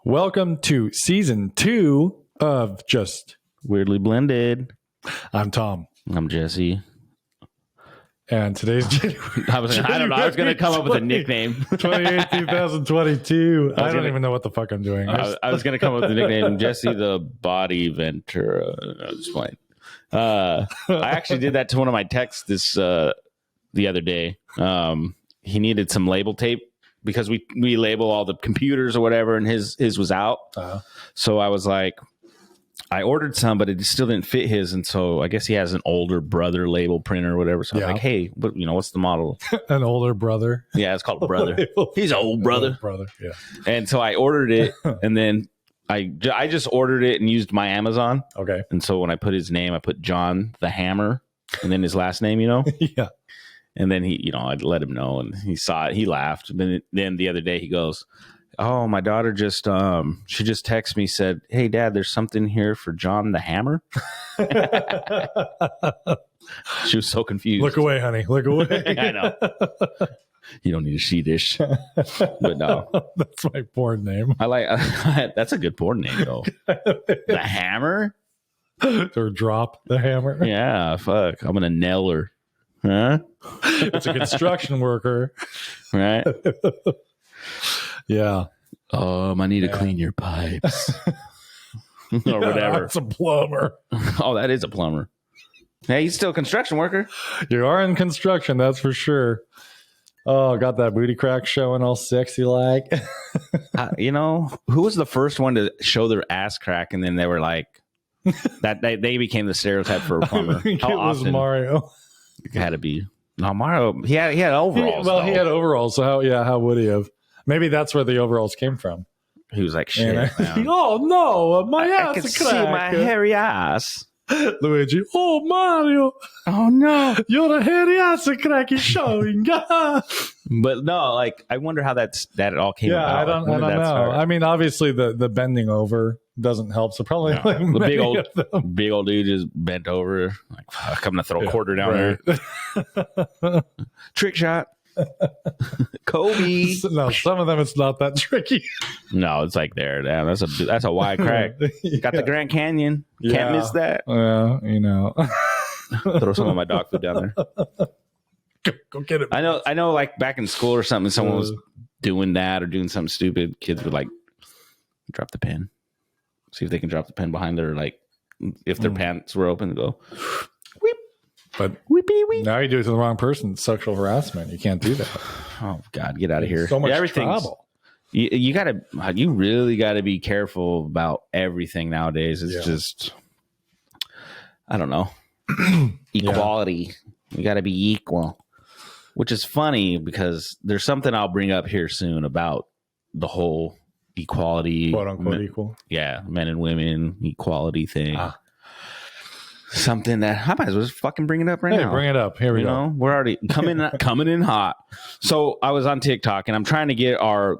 Welcome to season 2 of Just Weirdly Blended. I'm Tom. I'm Jesse. And today's I was going to come up with a nickname. 28, 2022. I don't even know what the fuck I'm doing. I was going to come up with the nickname Jesse the Body Ventura. I was playing. I actually did that to one of my texts the other day. He needed some label tape because we label all the computers or whatever, and his was out. Uh-huh. So I was like, I ordered some, but it still didn't fit his, and so I guess he has an older brother label printer or whatever. So I was like, hey, what's the model? An older brother. Yeah, it's called a brother. He's an old brother. Yeah. And so I ordered it, and then I just ordered it and used my Amazon. Okay. And so when I put his name, I put John the Hammer, and then his last name, Yeah. And then he, I'd let him know, and he saw it. He laughed. But then the other day he goes, "Oh, my daughter just she just texted me, said, 'Hey, Dad, there's something here for John the Hammer.'" She was so confused. Look away, honey. Look away. I know. You don't need a she dish. But no, that's my porn name. That's a good porn name though. The Hammer, or Drop the Hammer. Yeah, fuck. I'm gonna nail her. Huh? It's a construction worker, right? Yeah. I need to clean your pipes. Or whatever. That's a plumber. Oh, that is a plumber. Hey, he's still a construction worker. You are in construction, that's for sure. Oh, got that booty crack showing all sexy like. Who was the first one to show their ass crack, and then they were like, that they became the stereotype for a plumber? It was Mario. It had to be. No, Mario, he had overalls. He had overalls, so how would he have? Maybe that's where the overalls came from. He was like, shit. Oh, no, my ass I can is see my hairy ass. Luigi, oh, Mario. Oh, no. Your hairy ass crack is showing. But no, like, I wonder how that all came about. I don't know. Start? I mean, obviously, the bending over doesn't help. So probably the big old dude just bent over. Like, fuck, I'm going to throw a quarter down there. Trick shot. Kobe. No, some of them it's not that tricky. No, it's like there. Damn, that's a wide crack. Got the Grand Canyon. Can't miss that. Throw some of my dog food down there. Go get it. I know. Like back in school or something, someone was doing that or doing something stupid. Kids would like drop the pen. See if they can drop the pen behind their if their pants were open, go. But now you do it to the wrong person. It's sexual harassment. You can't do that. Oh God, get out of here! So much trouble. You really gotta be careful about everything nowadays. It's just, I don't know, equality. You gotta be equal, which is funny because there's something I'll bring up here soon about the whole equality, quote unquote equal. Yeah, men and women equality thing. Something that I might as well just fucking bring it up right now. Bring it up. Here we go. We're already coming in hot. So I was on TikTok and I'm trying to get our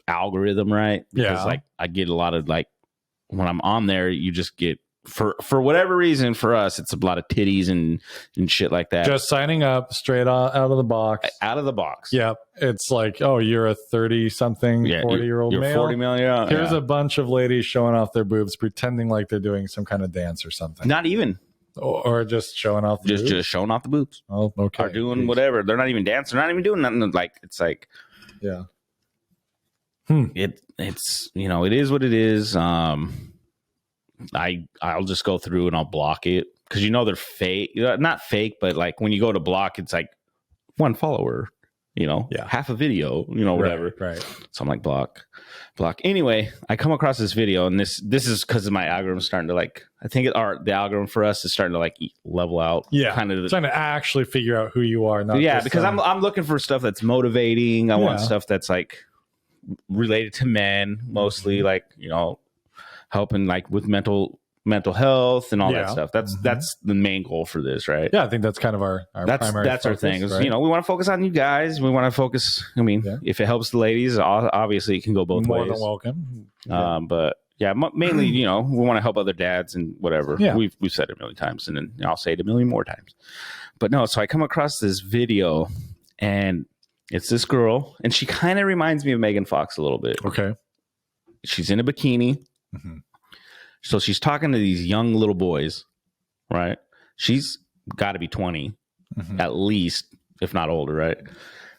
algorithm right. Because I get a lot of when I'm on there, you just get for whatever reason for us, it's a lot of titties and shit like that. Just signing up straight out of the box. Out of the box. Yep. It's like, oh, you're a 30-something, 40-year-old male. You're 40 million. Here's a bunch of ladies showing off their boobs, pretending like they're doing some kind of dance or something. Not even. Or just showing off the boobs? Just showing off the boobs. Oh, okay. Or doing whatever. They're not even dancing. They're not even doing nothing. It's like... Yeah. It's it is what it is. I'll just go through and I'll block it. Because they're fake. Not fake, but when you go to block, it's like one follower. Half a video, whatever. Right. So I'm like, block. Anyway, I come across this video, and this is because my algorithm starting to I think the algorithm for us is starting to level out. Yeah, kind of trying to actually figure out who you are. Because I'm looking for stuff that's motivating. I want stuff that's related to men, mostly helping with mental health and all that stuff. That's the main goal for this, right? Yeah, I think that's kind of our primary that's focus, our thing. Right? We want to focus on you guys. We want to focus. If it helps the ladies, obviously it can go both ways. More than welcome. But mainly, we want to help other dads and whatever. Yeah. We've said it a million times, and then I'll say it a million more times. But no, so I come across this video, and it's this girl, and she kind of reminds me of Megan Fox a little bit. Okay. she's in a bikini. Mhm. So she's talking to these young little boys, right? She's got to be 20 at least, if not older, right?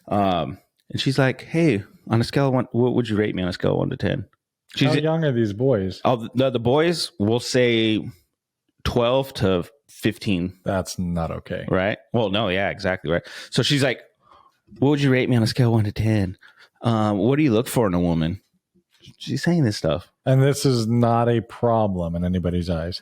And she's like, hey, on a scale of 1, what would you rate me on a scale of 1 to 10? How young are these boys? Oh, the boys will say 12 to 15. That's not okay. Right? Well, no, yeah, exactly right. So she's like, what would you rate me on a scale of 1 to 10? What do you look for in a woman? She's saying this stuff. And this is not a problem in anybody's eyes.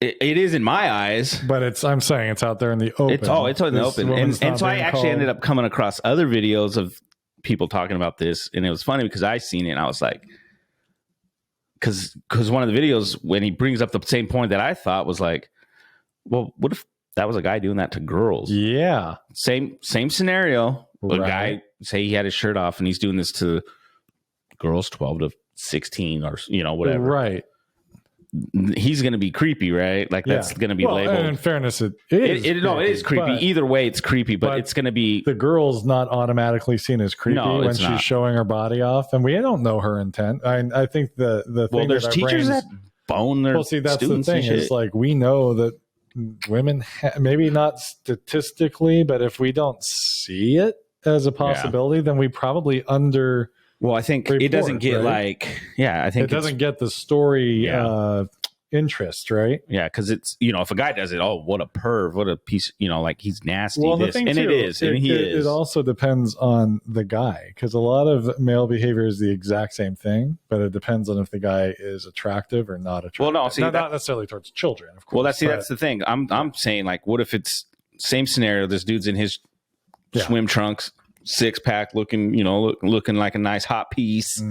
It is in my eyes. But I'm saying it's out there in the open. It's in the open. And so I actually ended up coming across other videos of people talking about this. And it was funny because I seen it and I was like, because one of the videos, when he brings up the same point that I thought was like, well, what if that was a guy doing that to girls? Yeah. Same scenario. A guy, say he had his shirt off and he's doing this to girls 12 to 16 or, whatever. Right. He's going to be creepy, right? Like that's going to be labeled. And in fairness, it is. It is creepy. Either way, it's creepy, but it's going to be. The girl's not automatically seen as creepy when she's showing her body off, and we don't know her intent. I think the thing. Well, there's teachers that bone their that's the thing. Is like we know that women, maybe not statistically, but if we don't see it as a possibility, then we probably under. Well, I think it doesn't get I think it doesn't get the story interest, right? Yeah, because it's, if a guy does it, oh, what a perv, what a piece, like he's nasty. Well, it is. It also depends on the guy, because a lot of male behavior is the exact same thing, but it depends on if the guy is attractive or not attractive. Well, no, see, not necessarily towards children, of course. Well, that's the thing. I'm saying, like, what if it's same scenario? This dude's in his swim trunks, 6-pack, looking like a nice hot piece,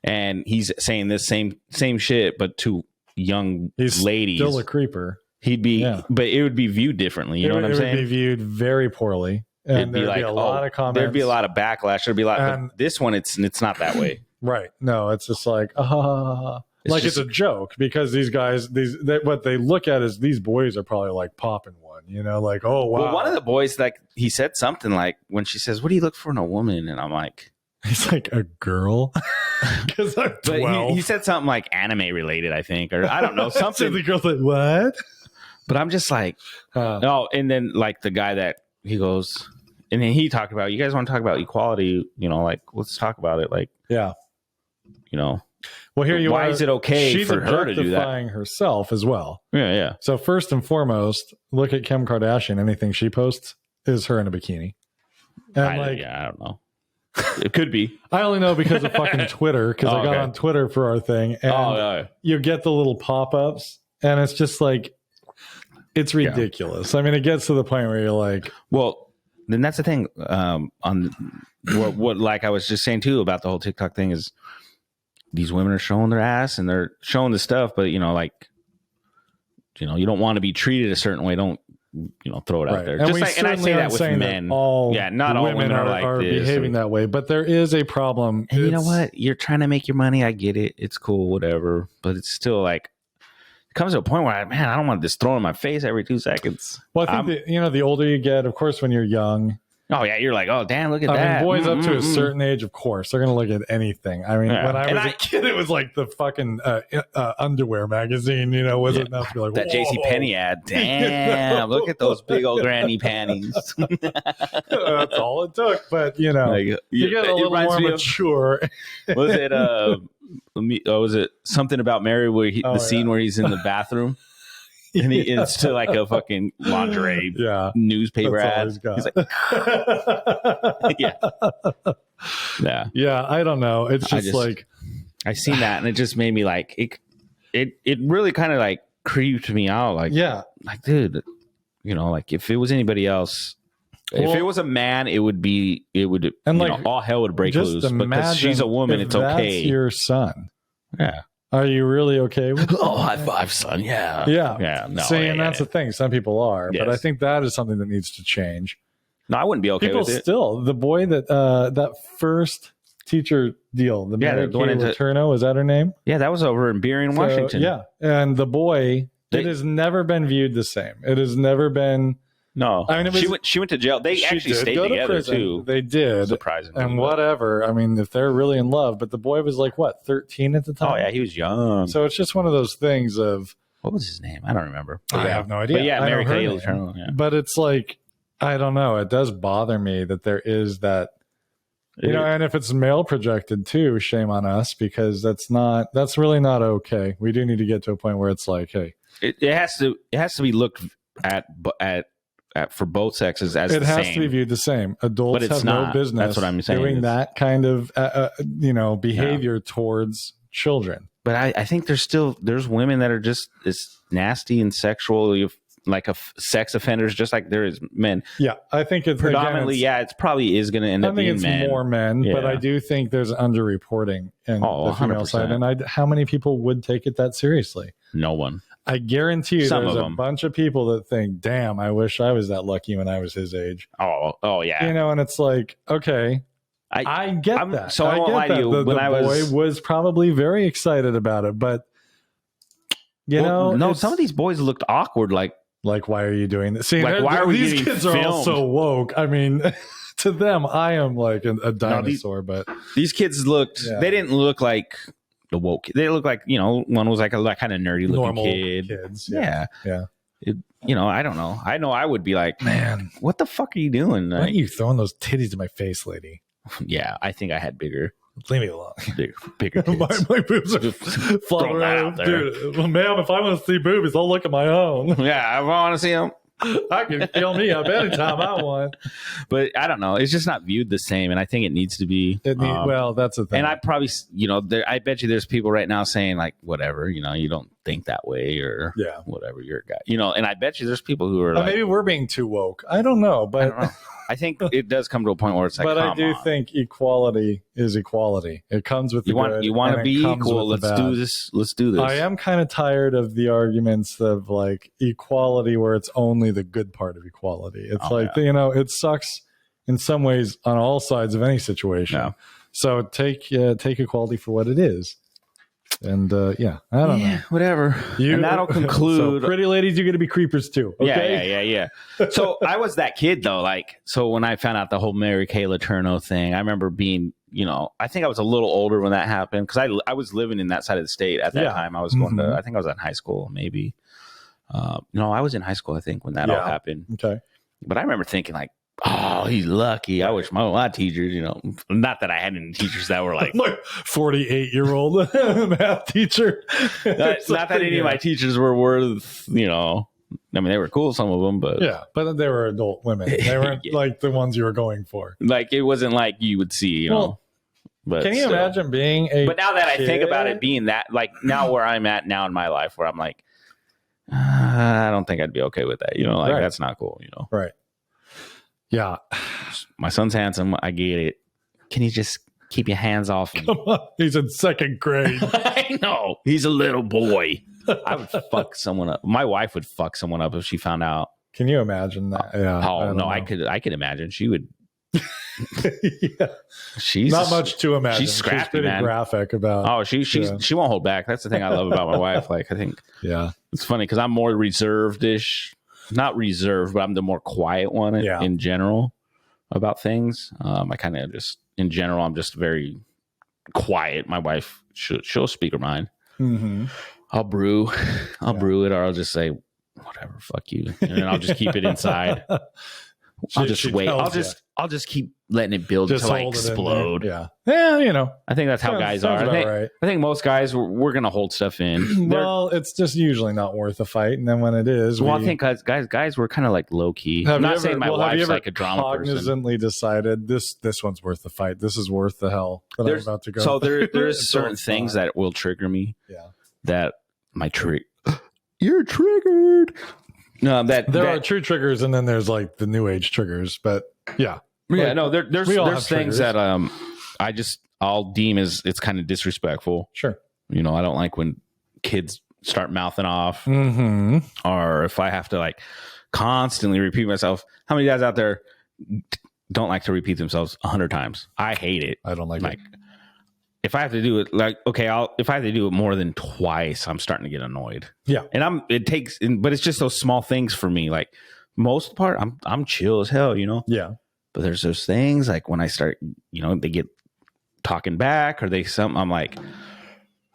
and he's saying this same shit, but to young ladies. Still a creeper. He'd be, but it would be viewed differently. You know what I'm saying? It would be viewed very poorly, and there'd be a lot of comments. There'd be a lot of backlash. There'd be a lot. But this one, it's not that way. Right? No, it's just like it's a joke, because these guys, what they look at is these boys are probably like popping one. Like, oh wow. Well, one of the boys, like, he said something like, when she says, "What do you look for in a woman?" and I'm like, he's like, a girl. Because I'm 12. But he said something like anime related, I think, or I don't know, something. So the girl's like, what? But I'm just like, no. And then, like, the guy that he goes, and then he talked about, you guys want to talk about equality, like, let's talk about it. Like, yeah. Well, here you are. Why is it okay for her to do that? She's objectifying herself as well. Yeah. So first and foremost, look at Kim Kardashian. Anything she posts is her in a bikini. And I don't know. It could be. I only know because of fucking Twitter, because I got on Twitter for our thing, and you get the little pop-ups, and it's just like, it's ridiculous. I mean, it gets to the point where you're like, well, then that's the thing. On what like I was just saying too about the whole TikTok thing is, these women are showing their ass and they're showing the stuff, but you don't want to be treated a certain way. Don't throw it out there. And I say that with men. Not all women are behaving that way, but there is a problem. And you know what? You're trying to make your money. I get it. It's cool, whatever. But it's still like, it comes to a point where I don't want this thrown in my face every 2 seconds. Well, I think the older you get, of course, when you're young. Oh yeah, you're like, oh damn, look at that. I mean, boys up to a certain age, of course, they're gonna look at anything. I mean, when I was a kid, it was like the fucking underwear magazine, was it enough to be like that JC Penney ad? Damn, look at those big old granny panties. That's all it took, but you get a little more mature. Was it was it Something About Mary, where the scene where he's in the bathroom? And it's to like a fucking lingerie newspaper ad. He's like, yeah. I don't know. It's just like, I seen that and it just made me like, it really kind of like creeped me out. Like, dude, like if it was anybody else, if it was a man, it would all hell would break loose. Because she's a woman, it's okay. That's your son. Yeah. Are you really okay with that? Oh, high five, son. Yeah. No, that's the thing. Some people are, but I think that is something that needs to change. No, I wouldn't be okay with it. Still, the boy that first teacher deal, the Mary Kay Letourneau, is that her name? Yeah, that was over in Burien, Washington. Yeah, and the boy, it has never been viewed the same. It has never been No, I mean, she went to jail. They actually stayed together too. They did, surprisingly, and whatever. I mean, if they're really in love, but the boy was like what, 13 at the time? Oh yeah, he was young. So it's just one of those things of what was his name? I don't remember. I have no idea. But yeah, Mary Kay Letourneau. Yeah. But it's like I don't know. It does bother me that there is that. And if it's male projected too, shame on us, because that's really not okay. We do need to get to a point where it's like, hey, it has to be looked at for both sexes as it the has same. to be viewed the same. Adults have no business. That's what I'm saying. Doing that kind of behavior towards children. But I think there's women that are just as nasty and sexual. Like sex offenders, just like there is men. Yeah, I think it's predominantly. It probably is going to end up being men. I think it's more men, but I do think there's underreporting in the female 100%. Side. And how many people would take it that seriously? No one. I guarantee you, there's a bunch of people that think, "Damn, I wish I was that lucky when I was his age." Oh yeah. And it's like, okay, I get that. So I won't lie to you. The boy was probably very excited about it, but some of these boys looked awkward, like, why are you doing this? See, why are these kids filmed? Are all so woke. I mean, to them, I am like a dinosaur. But these kids looked. Yeah. They didn't look like the woke. They looked like one was like a kind of nerdy looking normal kid. Kids. Yeah. I don't know. I know I would be like, man, what the fuck are you doing? Why are you throwing those titties in my face, lady? Yeah, I think I had bigger. Leave me alone. Bigger kids. my boobs are floating around, dude. Well, ma'am, if I want to see boobies, I'll look at my own. Yeah, if I want to see them, I can feel me up anytime I want. But I don't know. It's just not viewed the same, and I think it needs to be. Well, that's the thing. And I probably, I bet you there's people right now saying like, whatever, you don't think that way, or whatever, you're a guy, and I bet you there's people who are like, maybe we're being too woke. I don't know, but. I think it does come to a point where it's like, but I do think equality is equality. It comes with you want to be equal. Let's do this. Let's do this. I am kind of tired of the arguments of like equality where it's only the good part of equality. It's it sucks in some ways on all sides of any situation. Yeah. So take equality for what it is. And I don't know. Whatever. And that'll conclude. So pretty ladies, you're going to be creepers too. Okay? Yeah. So I was that kid though. So when I found out the whole Mary Kay Letourneau thing, I remember being, I think I was a little older when that happened because I was living in that side of the state at that time. I was going to, I think I was in high school, maybe. No, I was in high school, I think, when that all happened. Okay. But I remember thinking like, oh, he's lucky. I wish my teachers, not that I had any teachers that were like 48-year-old math teacher. Not that any of my teachers were worth, I mean, they were cool, some of them, but but they were adult women. They weren't like the ones you were going for. Like it wasn't like you would see, But can you imagine being a? But now that I think about it, being that, like now where I'm at now in my life, where I'm like, I don't think I'd be okay with that. That's not cool. Right. Yeah. My son's handsome. I get it. Can you just keep your hands off him? Come on. He's in second grade. I know. He's a little boy. I would fuck someone up. My wife would fuck someone up if she found out. Can you imagine that? Yeah. Oh, no. I could imagine. She would. She's not much to imagine. She's scrappy, she's pretty man. graphic about. Oh, she won't hold back. That's the thing I love about my wife. Like, I think it's funny because I'm more reserved-ish. Not reserved, but I'm the more quiet one in general about things. I kind of just, in general, I'm just very quiet. My wife, she'll speak her mind. Mm-hmm. I'll brew it, or I'll just say, whatever, fuck you, and then I'll just keep it inside. I'll just wait. I'll just keep letting it build until I explode. Yeah. I think that's how guys are. I think most guys we're gonna hold stuff in. Well, it's just usually not worth a fight, and then when it is, I think guys were kind of like low key. I'm not saying my wife's like a drama person. Cognizantly decided this one's worth the fight. This is worth the hell that I'm about to go. So there's certain things that will trigger me. Yeah. That my trick. You're triggered. No, there are true triggers, and then there's like the new age triggers. But there's things that I'll deem as it's kind of disrespectful. Sure, I don't like when kids start mouthing off, or if I have to like constantly repeat myself. How many guys out there don't like to repeat themselves 100 times? I hate it. I don't like it. If I have to do it, if I have to do it more than twice, I'm starting to get annoyed. Yeah. And but it's just those small things for me. Like most part, I'm chill as hell, you know? Yeah. But there's those things like when I start, you know, they get talking back or I'm like,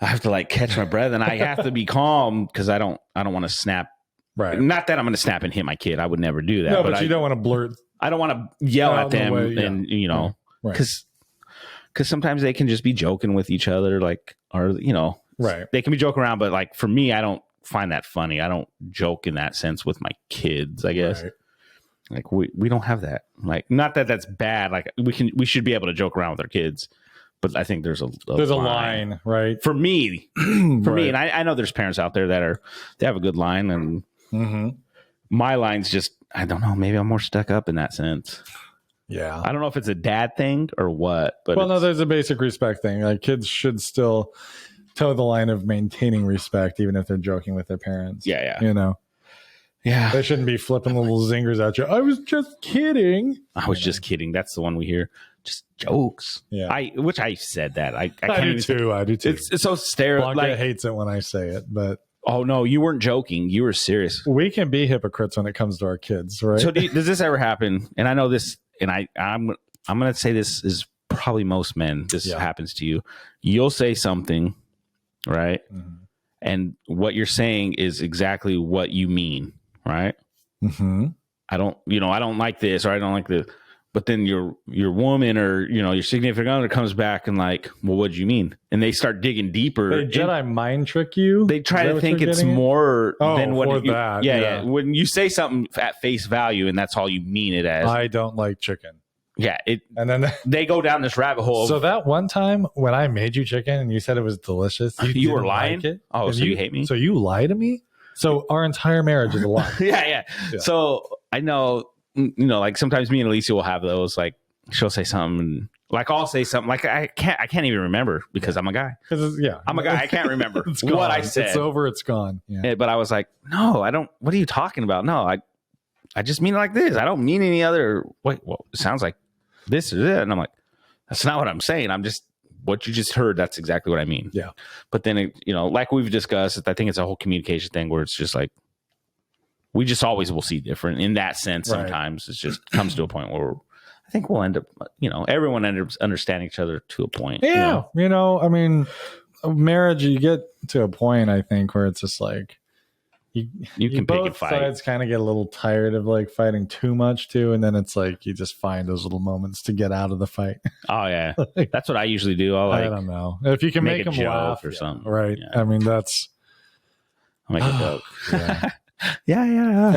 I have to like catch my breath and I have to be calm because I don't want to snap. Right. Not that I'm going to snap and hit my kid. I would never do that. No, but you don't want to blurt. I don't want to yell at them and, you know, because sometimes they can just be joking with each other, like, or, you know, they can be joking around. But like for me, I don't find that funny. I don't joke in that sense with my kids, I guess. Right. Like we don't have that. Like, not that that's bad. Like we should be able to joke around with our kids. But I think there's a line, right? For me, me, and I know there's parents out there they have a good line, and my line's just, I don't know, maybe I'm more stuck up in that sense. Yeah, I don't know if it's a dad thing or what, but no, there's a basic respect thing. Like kids should still toe the line of maintaining respect, even if they're joking with their parents. Yeah, you know. Yeah, they shouldn't be flipping little zingers at you. I was just kidding. Just kidding. That's the one we hear. Just jokes. Yeah, I said that. I do too. I do too. It's so stereotypical. Blanca hates it when I say it, but oh no, you weren't joking. You were serious. We can be hypocrites when it comes to our kids, right? So does this ever happen? And I know this, and I'm going to say this is probably most men. This happens to you. You'll say something, right? Mm-hmm. And what you're saying is exactly what you mean, right? Mm-hmm. I don't like this, or I don't like this. But then your woman or, you know, your significant other comes back and like, well, what do you mean? And they start digging deeper. They Jedi mind trick you. They try to think it's more than what that. Yeah. When you say something at face value and that's all you mean it as. I don't like chicken. Yeah. And then they go down this rabbit hole. So that one time when I made you chicken and you said it was delicious, you were lying? Like it, oh, so you hate me? So you lie to me? So our entire marriage is a lie. Yeah. So I know, you know, like sometimes me and Alicia will have those, like she'll say something, like I'll say something, like I can't even remember because I'm a guy. I'm a guy. I can't remember what I said. It's over. It's gone. Yeah. But I was like, no, I don't. What are you talking about? No, I just mean it like this. I don't mean any other. Wait, well, it sounds like this or that. And I'm like, that's not what I'm saying. I'm just, what you just heard, that's exactly what I mean. Yeah. But then, you know, like we've discussed, I think it's a whole communication thing where it's just like, we just always will see different in that sense. Sometimes it just comes to a point where I think we'll end up, you know, everyone ends up understanding each other to a point. Yeah. You know, I mean, marriage, you get to a point, I think, where it's just like, you can pick and fight. Both sides kind of get a little tired of like fighting too much too. And then it's like, you just find those little moments to get out of the fight. Oh yeah. That's what I usually do. I don't know. If you can make them laugh or something. Right. Yeah. I mean, I'll make a joke. Yeah. Yeah,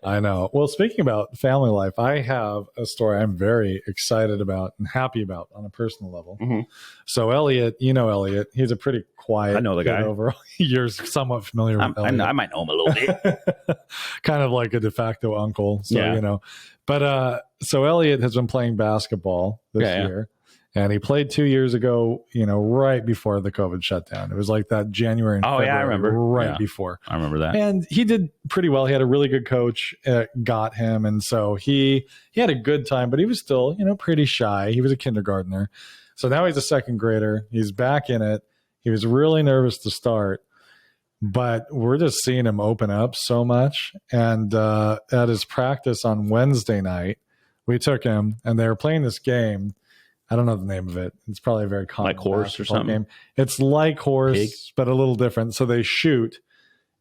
I know. Well, speaking about family life, I have a story I'm very excited about and happy about on a personal level. Mm-hmm. So Elliot, you know Elliot, he's a pretty quiet. I know the guy. Overall, you're somewhat familiar with Elliot. I might know him a little bit. Kind of like a de facto uncle. So, you know. But so Elliot has been playing basketball this year. And he played 2 years ago, you know, right before the COVID shutdown. It was like that January and February, I remember. Before. I remember that. And he did pretty well. He had a really good coach, got him. And so he had a good time, but he was still, you know, pretty shy. He was a kindergartner. So now he's a second grader. He's back in it. He was really nervous to start, but we're just seeing him open up so much. And at his practice on Wednesday night, we took him and they were playing this game. I don't know the name of it. It's probably a very common like horse or something. Game. It's like horse, Pig. But a little different. So they shoot,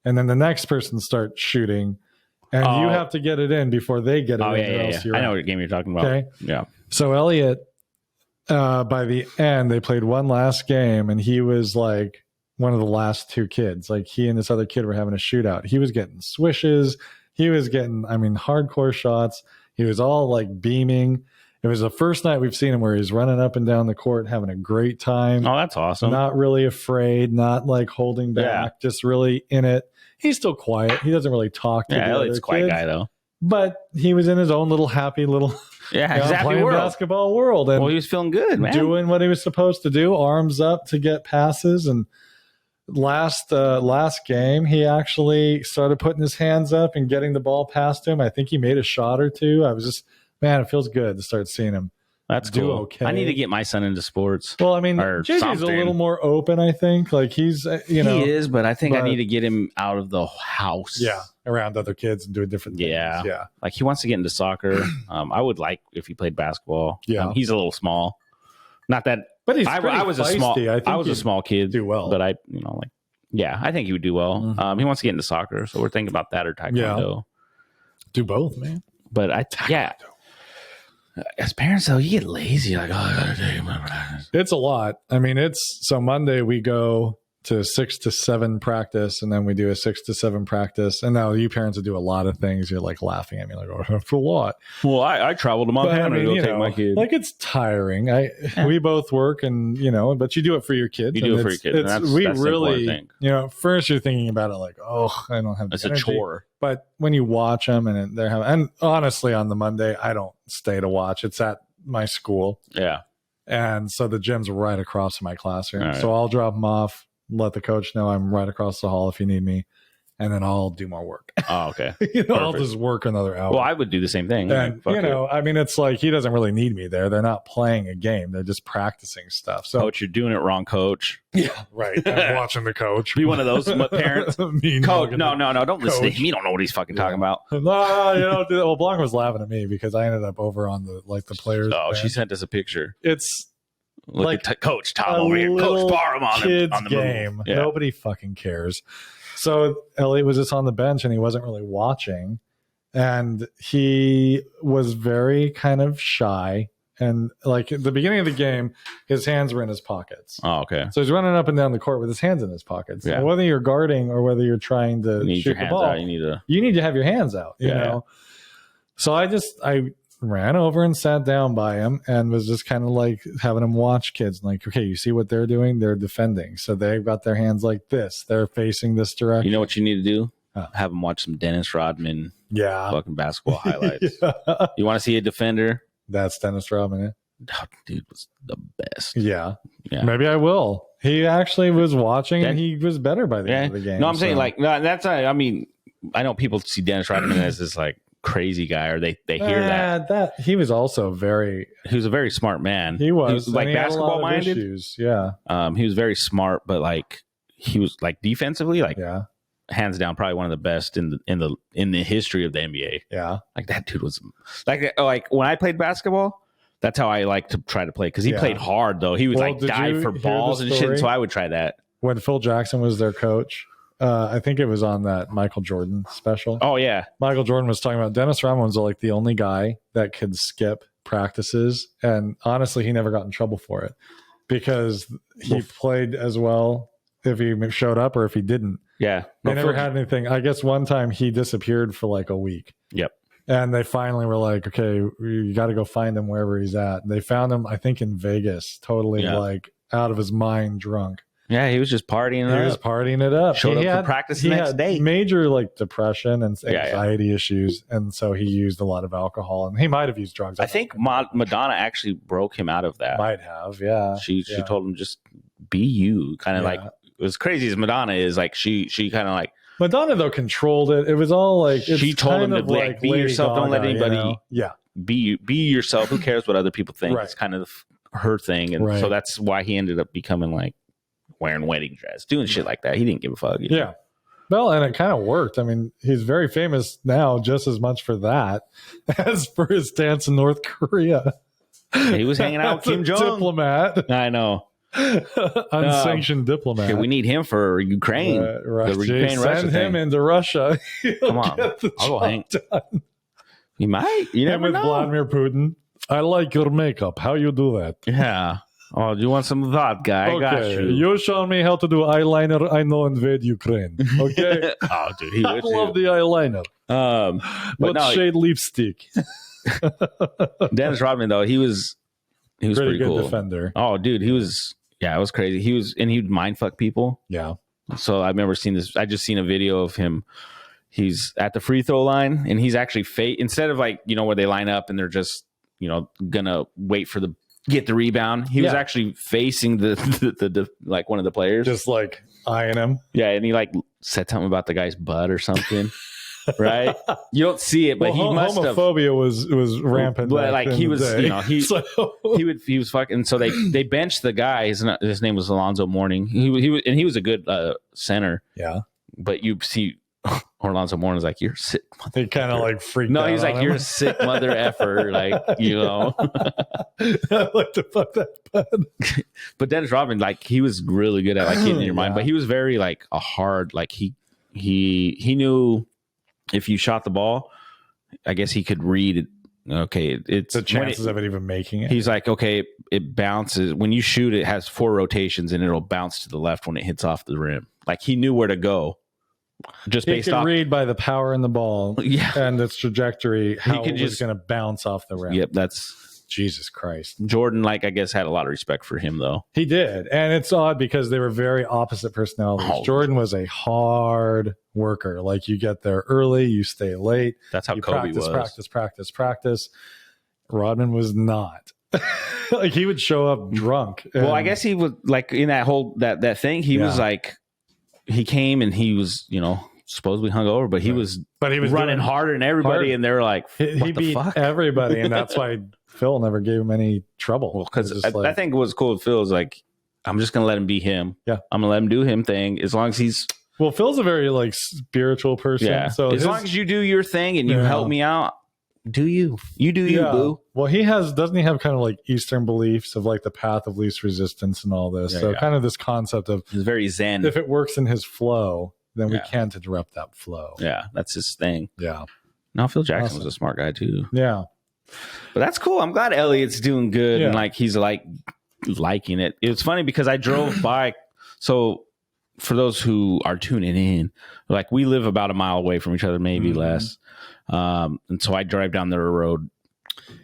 and then the next person starts shooting, and you have to get it in before they get it in. Yeah. I know what game you're talking about. Okay. Yeah. So Elliot, by the end, they played one last game, and he was like one of the last two kids. Like he and this other kid were having a shootout. He was getting swishes. He was getting, hardcore shots. He was all like beaming. It was the first night we've seen him where he's running up and down the court, having a great time. Oh, that's awesome. Not really afraid, not like holding back, just really in it. He's still quiet. He doesn't really talk to the other kids. Quiet guy though. But he was in his own little happy little happy world. Basketball world. And he was feeling good, man. Doing what he was supposed to do, arms up to get passes. And last game, he actually started putting his hands up and getting the ball past him. I think he made a shot or two. I was just... Man, it feels good to start seeing him That's do cool. okay. I need to get my son into sports. Well, I mean, or JJ's something. a little more open, I think. Like he's, you know, he is, but I think I need to get him out of the house. Yeah, around other kids and doing different things. Yeah. Like he wants to get into soccer. I would like if he played basketball. Yeah. He's a little small. Not that, but he's I was feisty. I was a small kid. Do well, but I think he would do well. Mm-hmm. He wants to get into soccer, so we're thinking about that or taekwondo. Yeah. Do both, man. But as parents though, you get lazy. Like, oh, I gotta take my practice. It's a lot. I mean, so Monday we go to 6 to 7 practice, and then we do a 6 to 7 practice. And now you parents will do a lot of things. You're like laughing at me, like, oh, that's a lot. Well, I traveled to Montana to go take my kid. Like it's tiring. We both work, and but you do it for your kids. You do it for your kids. That's really, first you're thinking about it like, oh, I don't have. It's a chore. But when you watch them, and they're having, and honestly, on the Monday, I don't stay to watch. It's at my school. Yeah. And so the gym's right across from my classroom. Right. So I'll drop them off, let the coach know I'm right across the hall if you need me, and then I'll do more work. Oh, okay. I'll just work another hour. Well, I would do the same thing. And, I mean, it's like he doesn't really need me there. They're not playing a game. They're just practicing stuff. So, coach, you're doing it wrong, coach. Yeah, right. I'm watching the coach. Be one of those parents. Coach, no. Don't listen to him. You don't know what he's fucking talking about. No, you don't do that. Well, Blanca was laughing at me because I ended up over on the players. Oh, bench. She sent us a picture. It's Look like at Coach Tom over here. Coach Barham on the game. Yeah. Nobody fucking cares. So Elliot was just on the bench and he wasn't really watching. And he was very kind of shy. And like at the beginning of the game, his hands were in his pockets. Oh, okay. So he's running up and down the court with his hands in his pockets. Yeah. And whether you're guarding or whether you're trying to shoot the ball, out. You need to have your hands out, you know? So I ran over and sat down by him and was just kind of like having him watch kids. Like, okay, you see what they're doing? They're defending. So they've got their hands like this. They're facing this direction. You know what you need to do? Have them watch some Dennis Rodman fucking basketball highlights. You want to see a defender? That's Dennis Rodman. Oh, dude was the best. Yeah. Maybe I will. He actually was watching and he was better by the end of the game. No, I'm saying like, no, that's not, I mean, I know people see Dennis Rodman as this like crazy guy, or they hear that he was also he was a very smart man. He was like basketball minded. Yeah. He was very smart, but like he was like defensively, like hands down, probably one of the best in the history of the NBA. Yeah. Like that dude was like when I played basketball, that's how I like to try to play. Cause he played hard though. He would like dive for balls and shit. So I would try that. When Phil Jackson was their coach, I think it was on that Michael Jordan special. Oh yeah. Michael Jordan was talking about Dennis Rodman was like the only guy that could skip practices. And honestly, he never got in trouble for it because he played as well if he showed up or if he didn't. Yeah. They never had anything. I guess one time he disappeared for like a week. Yep. And they finally were like, okay, you got to go find him wherever he's at. And they found him, I think, in Vegas, totally like out of his mind, drunk. Yeah, he was just partying it up. He was partying it up. Showed up for practice the next day. Major like depression and anxiety issues. And so he used a lot of alcohol. And he might have used drugs. I think Madonna actually broke him out of that. Might have, yeah. She told him just be you. Kind of like, as crazy as Madonna is, like she kind of like. Madonna, though, controlled it. It was all like. She told him to like, be yourself. Don't let anybody. Yeah. Be yourself. Who cares what other people think? Right. It's kind of her thing. And so that's why he ended up becoming like. Wearing wedding dress, doing shit like that. He didn't give a fuck. You know? Yeah. Well, and it kind of worked. I mean, he's very famous now just as much for that as for his dance in North Korea. He was hanging out with Kim Jong. Diplomat. I know. Unsanctioned diplomat. We need him for Ukraine. Send him into Russia. Come on. I'll go hang. Done. You might. You never know. Vladimir Putin. I like your makeup. How you do that? Yeah. Oh, do you want some vodka? I got you. You show me how to do eyeliner. I know invade Ukraine. Okay. Oh, dude, I love the eyeliner. What shade lipstick? Dennis Rodman, though, he was pretty good cool. Defender. Oh, dude, he was. Yeah, it was crazy. He'd mind fuck people. Yeah. So I remember seeing this. I just seen a video of him. He's at the free throw line, and he's actually instead of like where they line up and they're just gonna wait for the. Get the rebound. He was actually facing the like one of the players, just like eyeing him. Yeah, and he like said something about the guy's butt or something. right? You don't see it, but he must have. Homophobia was rampant. But like he was, day. you know, he was fucking. So they benched the guy. His name was Alonzo Mourning. He was a good center. Yeah, but you see. Orlando Mourning's like, you're sick. He kind of like freaked out. No, he's like, you're a sick mother effer. Like, you know. I like to fuck that bud. But Dennis Rodman, like, he was really good at like getting in your mind. But he was very like a hard, like he knew if you shot the ball, I guess he could read it. Okay, it's the chances of it even making it. He's like, okay, it bounces. When you shoot, it has 4 rotations and it'll bounce to the left when it hits off the rim. Like he knew where to go. Just he based could off read by the power in the ball and its trajectory how it was going to bounce off the rim. Yep, that's Jesus Christ. Jordan, like, I guess, had a lot of respect for him, though. He did. And it's odd because they were very opposite personalities. Jordan was a hard worker. Like, you get there early, you stay late. That's how Kobe was. Practice. Rodman was not. Like, he would show up drunk. Well, I guess he was, like, in that whole, that thing, he was like, he came and he was, you know, supposedly hungover, but he was running harder than everybody, and they were like, he beat everybody, and that's why Phil never gave him any trouble. Well, because I think what's cool with Phil is like, I'm just gonna let him be him. Yeah, I'm gonna let him do him thing as long as he's. Well, Phil's a very like spiritual person. Yeah. So as long as you do your thing and you help me out, do you do you, boo? Well, doesn't he have kind of like Eastern beliefs of like the path of least resistance and all this? Kind of this concept of he's very zen. If it works in his flow, then we can't interrupt that flow. Yeah, that's his thing. Yeah. No, Phil Jackson was a smart guy too. Yeah. But that's cool. I'm glad Elliot's doing good and like he's like liking it. It's funny because I drove by. So for those who are tuning in, like we live about a mile away from each other, maybe less. And so I drive down the road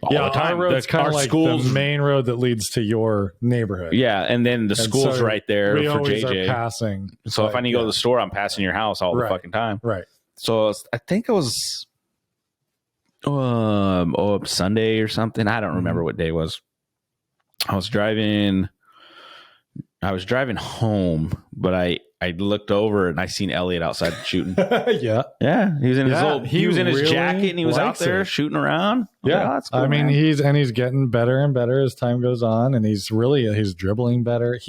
all the time. Our road's kind of like the main road that leads to your neighborhood. Yeah, and then the school's right there we for always JJ. Are passing. So if I need to go to the store, I'm passing your house all the fucking time. Right. So I think it was Sunday or something. I don't remember what day it was. I was driving home, but I looked over and I seen Elliot outside shooting. Yeah. He was in his jacket and he was out there shooting around. Yeah. That's cool, I mean, man. he's getting better and better as time goes on, and he's dribbling better.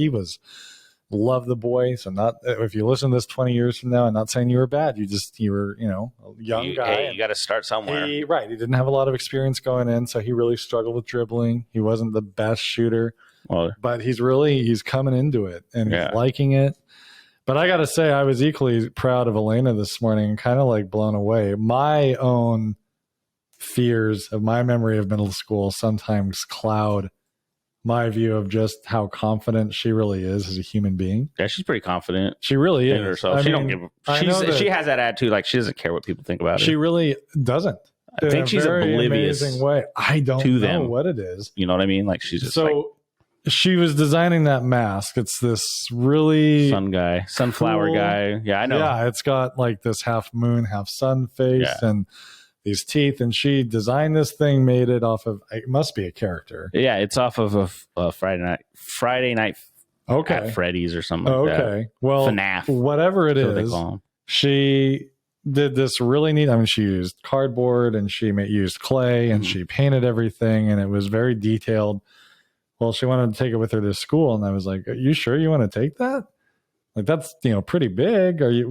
Love the boy. So if you listen to this 20 years from now, I'm not saying you were bad. You were, a young guy. Hey, you got to start somewhere. He didn't have a lot of experience going in, so he really struggled with dribbling. He wasn't the best shooter, but he's coming into it and he's liking it. But I got to say, I was equally proud of Elena this morning and kind of like blown away. My own fears of my memory of middle school sometimes cloud my view of just how confident she really is as a human being. Yeah, she's pretty confident. She really is. Herself. She has that attitude. Like, she doesn't care what people think about her. She really doesn't. I think she's oblivious. Amazing way. I don't know what it is. You know what I mean? Like, she's just she was designing that mask. It's this really sunflower guy. Yeah, I know. Yeah, it's got like this half moon, half sun face and these teeth. And she designed this thing, made it off of, it must be a character. Yeah, it's off of a Friday night at Freddy's or something like that. Okay. Well, FNAF. Whatever it is, she did this really neat. I mean, she used cardboard and she used clay and she painted everything, and it was very detailed. Well, she wanted to take it with her to school, and I was like, "Are you sure you want to take that? Like, that's pretty big. Are you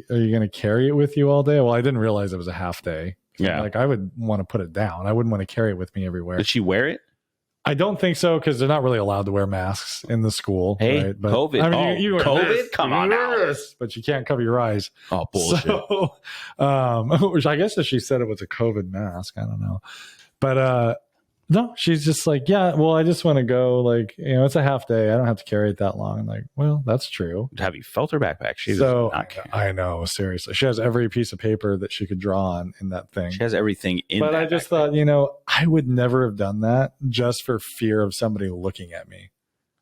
going to carry it with you all day?" Well, I didn't realize it was a half day. Yeah, like I would want to put it down. I wouldn't want to carry it with me everywhere. Did she wear it? I don't think so, because they're not really allowed to wear masks in the school. Hey, right? But, COVID. I mean, you COVID? Come on now. But you can't cover your eyes. Oh, bullshit. So, which I guess if she said it was a COVID mask, I don't know. But no, she's just like, yeah, well, I just want to go. Like, it's a half day. I don't have to carry it that long. I'm like, well, that's true. Have you felt her backpack? I know, seriously. She has every piece of paper that she could draw on in that thing. She has everything in But I just thought, I would never have done that just for fear of somebody looking at me.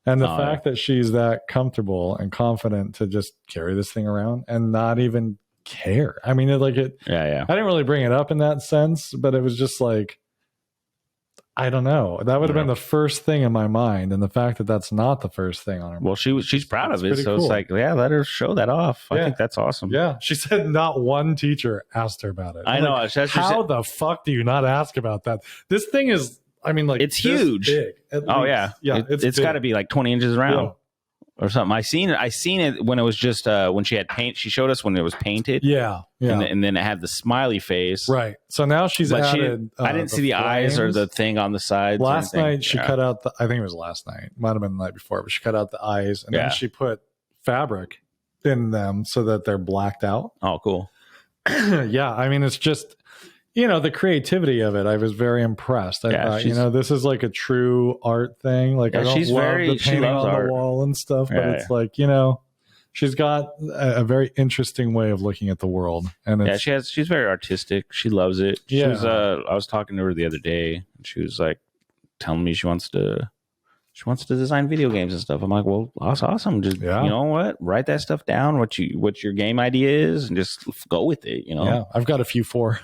And the fact that she's that comfortable and confident to just carry this thing around and not even care. I mean, I didn't really bring it up in that sense, but it was just like, I don't know. That would have been the first thing in my mind, and the fact that that's not the first thing on her. Well, she's proud of it, so cool. It's like, yeah, let her show that off. I think that's awesome. Yeah, she said not one teacher asked her about it. I know. How the fuck do you not ask about that? This thing is, I mean, like, it's huge. Big, yeah, it's got to be like 20 inches around. Or something. I seen it when it was just when she had paint. She showed us when it was painted. Yeah. And then it had the smiley face. Right. So now she's added. I didn't see the eyes or the thing on the sides. Last night she cut out I think it was last night. Might have been the night before, but she cut out the eyes and then she put fabric in them so that they're blacked out. Oh, cool. Yeah. I mean, it's just, the creativity of it. I was very impressed. I thought, this is like a true art thing. Like, I don't love the painting on the wall and stuff, but it's like, she's got a very interesting way of looking at the world. And she's very artistic. She loves it. She was, I was talking to her the other day, and she was like telling me she wants to design video games and stuff. I'm like, well, that's awesome. Just you know what? Write that stuff down. What your game idea is, and just go with it. Yeah, I've got a few for.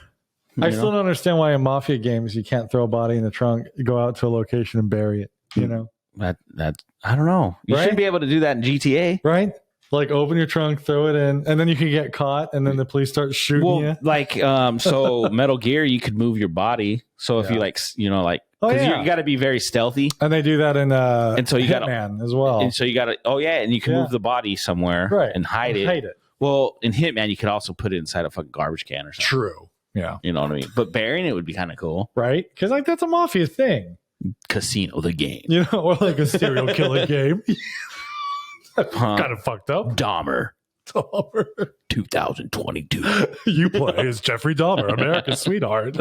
I still don't understand why in mafia games you can't throw a body in the trunk, go out to a location and bury it. That I don't know. You should be able to do that in GTA, right? Like, open your trunk, throw it in, and then you can get caught, and then the police start shooting you. Like, so Metal Gear, you could move your body. So if you you got to be very stealthy, and they do that in and so you got Hitman as well. And so you got to and you can move the body somewhere and hide it. Well, in Hitman, you could also put it inside a fucking garbage can or something. True. Yeah. You know what I mean? But burying it would be kind of cool. Right? Because, like, that's a mafia thing. Casino the game. Or like a serial killer game. Kind of fucked up. Dahmer. 2022. You play as Jeffrey Dahmer, America's sweetheart.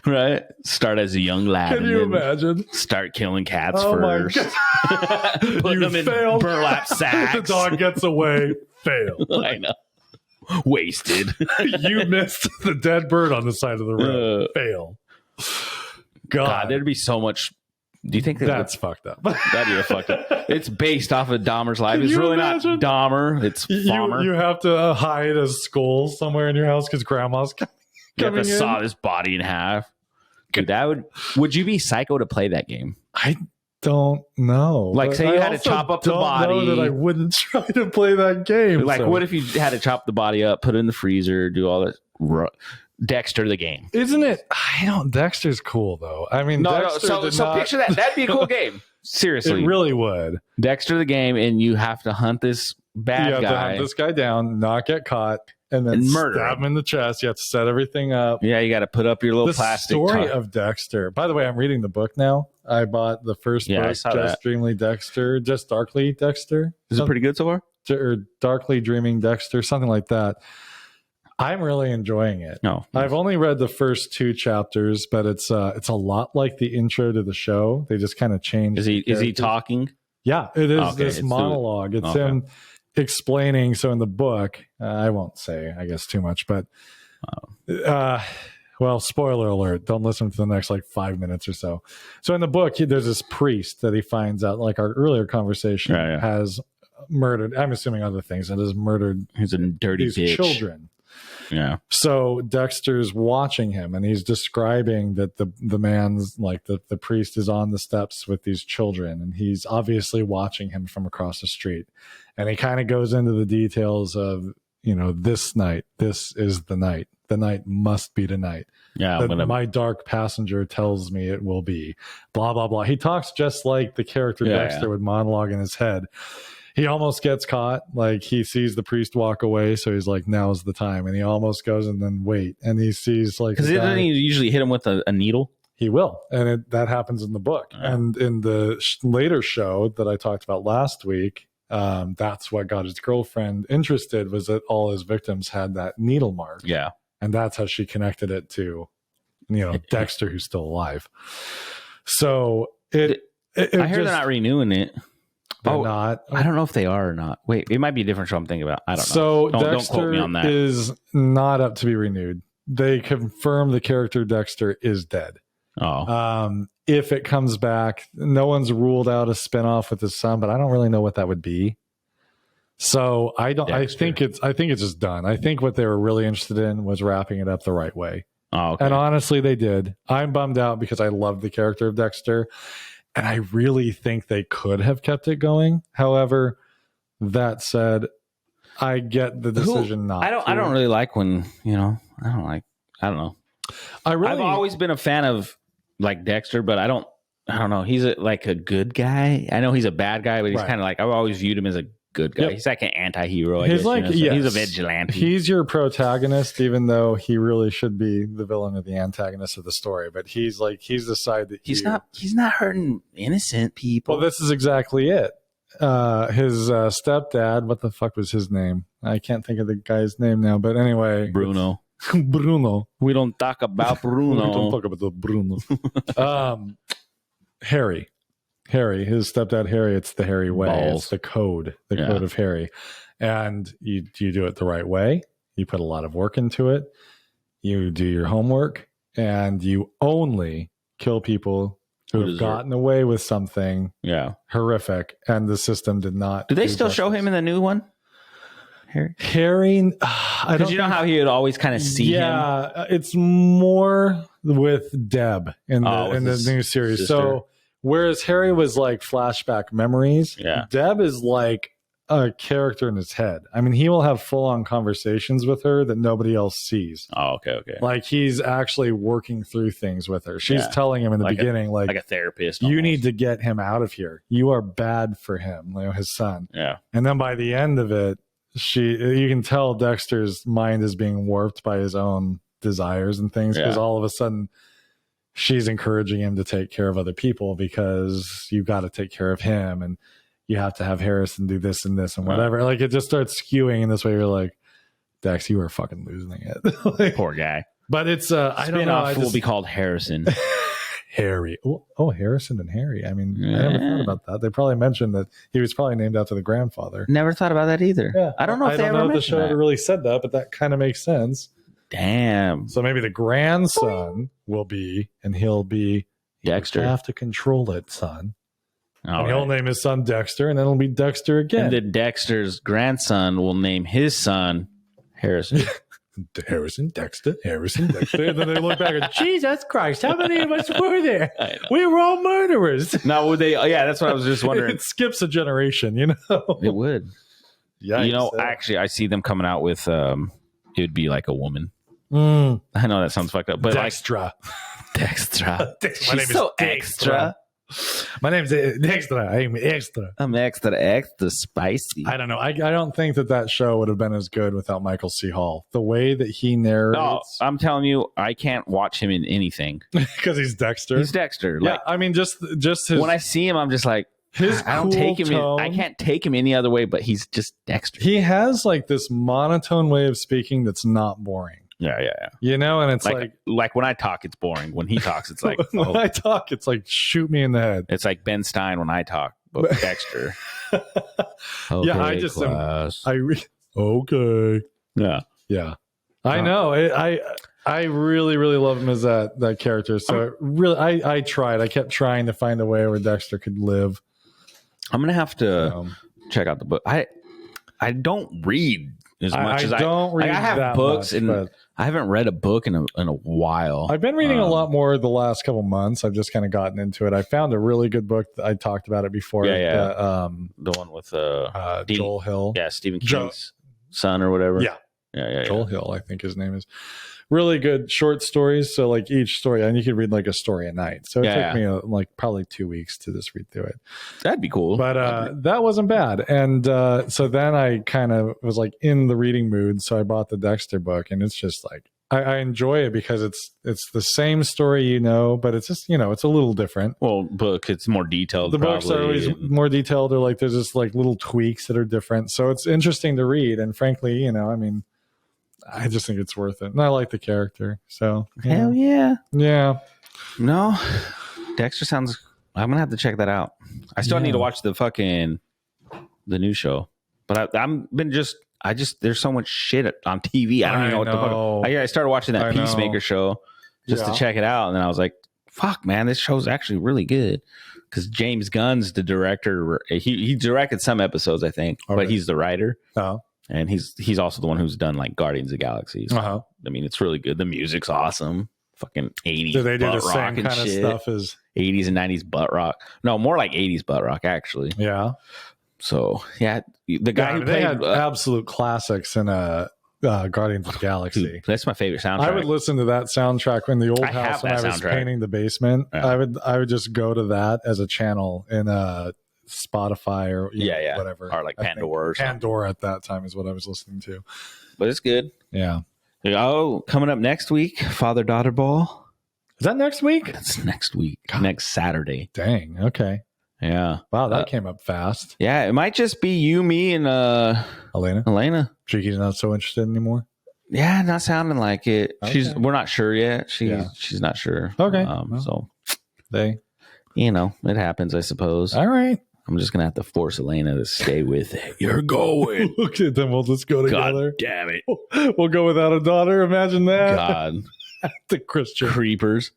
Right? Start as a young lad. Can you imagine? Start killing cats first. Put them in burlap sacks. The dog gets away. Fail. I know. Wasted. You missed the dead bird on the side of the road. Fail. God, there'd be so much. Do you think that's fucked up? That'd be fucked up. It's based off of Dahmer's life. It's really imagine? Not Dahmer. It's Farmer. You have to hide a skull somewhere in your house because grandma's coming you have to saw this body in half. Dude, would you be psycho to play that game? I don't know. Like, say you had to chop up the body. Know that I wouldn't try to play that game. Like, what if you had to chop the body up, put it in the freezer, do all that? Dexter the game. Isn't it? Dexter's cool, though. I mean, so picture that. That'd be a cool game. Seriously. It really would. Dexter the game, and you have to hunt this bad guy. You have to hunt this guy down, not get caught, and then stab him in the chest. You have to set everything up. Yeah, you got to put up your little plastic. The story of Dexter. By the way, I'm reading the book now. I bought the first book, Just Darkly Dexter. Is it pretty good so far? Or Darkly Dreaming Dexter, something like that. I'm really enjoying it. No, I've only read the first 2 chapters, but it's a lot like the intro to the show. They just kind of changed. Is he talking? Yeah, it is this monologue. It's him explaining. So in the book, I won't say, I guess, too much, but well, spoiler alert. Don't listen to the next 5 minutes or so. So in the book, there's this priest that he finds out, like our earlier conversation, has murdered. I'm assuming other things, and has murdered. He's a dirty bitch. Children. Yeah. So Dexter's watching him, and he's describing that the man's the priest is on the steps with these children, and he's obviously watching him from across the street. And he kind of goes into the details of, this night, this is the night. The night must be tonight. Yeah. My dark passenger tells me it will be. Blah, blah, blah. He talks just like the character Dexter would monologue in his head. He almost gets caught. Like, he sees the priest walk away, so he's like, now's the time. And he almost goes and then wait. And he sees because doesn't he usually hit him with a needle? He will. And that happens in the book. Yeah. And in the later show that I talked about last week, that's what got his girlfriend interested, was that all his victims had that needle mark. Yeah. And that's how she connected it to, Dexter, who's still alive. So I hear they're not renewing it. They're not. I don't know if they are or not. Wait, it might be a different show I'm thinking about. I don't know. So don't quote me on that. Is not up to be renewed. They confirm the character Dexter is dead. Oh. If it comes back, no one's ruled out a spinoff with his son, but I don't really know what that would be. So I think it's just done. I think what they were really interested in was wrapping it up the right way. Oh, okay. And honestly, they did. I'm bummed out because I love the character of Dexter, and I really think they could have kept it going. However, that said, I get the decision not. I don't really like when I don't know. I've always been a fan of like Dexter, but I don't know. He's like a good guy. I know he's a bad guy, but he's kind of like I've always viewed him as a good guy. Yep. He's like an anti-hero. I guess, like he's a vigilante. He's your protagonist, even though he really should be the villain or the antagonist of the story. But he's the side that he's not hurting innocent people. Well, this is exactly it. His stepdad, what the fuck was his name? I can't think of the guy's name now, but anyway, Bruno. We don't talk about Bruno. We don't talk about the Bruno. Harry, his stepdad Harry. It's the Harry way. Balls. It's the code of Harry, and you do it the right way. You put a lot of work into it. You do your homework, and you only kill people who have gotten away with something horrific, and the system did not. Do they still show him in the new one? Harry, because you know how he would always kind of see him. Yeah, it's more with Deb in the new series. Sister. So whereas Harry was like flashback memories, Deb is like a character in his head. I mean, he will have full-on conversations with her that nobody else sees. Oh, okay. Like he's actually working through things with her. She's telling him in the beginning, like a therapist. You need to get him out of here. You are bad for him, his son. Yeah. And then by the end of it, you can tell Dexter's mind is being warped by his own desires and things, because all of a sudden she's encouraging him to take care of other people because you've got to take care of him, and you have to have Harrison do this and this and whatever. Like it just starts skewing in this way. You're like, Dex, you are fucking losing it. Poor guy. But it's I don't know. Will be called Harrison. Harry. Oh, Harrison and Harry. I mean, I never thought about that. They probably mentioned that he was probably named after the grandfather. Never thought about that either. Yeah. I don't know if the show ever really said that, but that kind of makes sense. Damn. So maybe the grandson will be, and he'll be Dexter. You have to control it, son. He'll name his son Dexter, and then it'll be Dexter again. And then Dexter's grandson will name his son Harrison. Harrison, Dexter. And then they look back and, Jesus Christ, how many of us were there? We were all murderers. Now, would they? Yeah, that's what I was just wondering. It skips a generation, It would. Yeah. Actually, I see them coming out with, it would be like a woman. I know that sounds fucked up, but Dextra. Dextra. My name is so extra. My name's Dexter. I'm extra. I'm extra spicy. I don't know. I don't think that show would have been as good without Michael C. Hall. The way that he narrates. No, I'm telling you, I can't watch him in anything because he's Dexter. He's Dexter. Yeah, I mean, just his. When I see him, I'm just like, I don't take him. I can't take him any other way, but he's just Dexter. He has like this monotone way of speaking that's not boring. Yeah. And it's like when I talk, it's boring. When he talks, it's like when I talk, it's like shoot me in the head. It's like Ben Stein when I talk, but Dexter. Okay, I just okay. Yeah. I know. I really, really love him as that character. So I tried. I kept trying to find a way where Dexter could live. I'm gonna have to check out the book. I don't read as much as I don't read. I have books, and I haven't read a book in a while. I've been reading a lot more the last couple months. I've just kind of gotten into it. I found a really good book. I talked about it before. The one with Joel Hill. Yeah, Stephen King's son or whatever. Yeah. Joel Hill, I think his name is. Really good short stories. So like each story, and you could read like a story a night. So it took me like probably 2 weeks to just read through it. That'd be cool. But that wasn't bad. And so then I kind of was like in the reading mood. So I bought the Dexter book, and it's just like I enjoy it because it's the same story, but it's just it's a little different. Well, book it's more detailed. The books are always more detailed, or like there's just like little tweaks that are different. So it's interesting to read. And frankly, I mean, I just think it's worth it. And I like the character. So hell yeah. Yeah. No. Dexter sounds I'm gonna have to check that out. I still need to watch the new show. But I just there's so much shit on TV. I don't even know what the fuck. I started watching that Peacemaker show just to check it out, and then I was like, fuck man, this show's actually really good. Because James Gunn's the director. He directed some episodes, I think, but he's the writer. Oh. And he's also the one who's done like Guardians of the Galaxy. So I mean, it's really good. The music's awesome. Fucking 80s. Do they do the butt rock same and kind of shit. stuff as 80s and 90s butt rock? No, more like 80s butt rock, actually. Yeah. So, yeah, the guy who they played had absolute classics in Guardians of the Galaxy. dude, that's my favorite soundtrack. I would listen to that soundtrack in the old house when I was painting the basement. Yeah. I would just go to that as a channel in Spotify or whatever, or like Pandora. Pandora at that time is what I was listening to. But it's good. Yeah. Oh, coming up next week, father-daughter ball. Is that next week? That's next week. God. Next Saturday. Dang. Okay. Yeah. Wow, that came up fast. Yeah, it might just be you, me, and Elena. Triky's not so interested anymore. Yeah, not sounding like it. Okay. We're not sure yet. She's not sure. Okay. So it happens, I suppose. All right. I'm just gonna have to force Elena to stay with it. You're going. Okay, then we'll just go together. God damn it. We'll go without a daughter. Imagine that. God. The Christian creepers.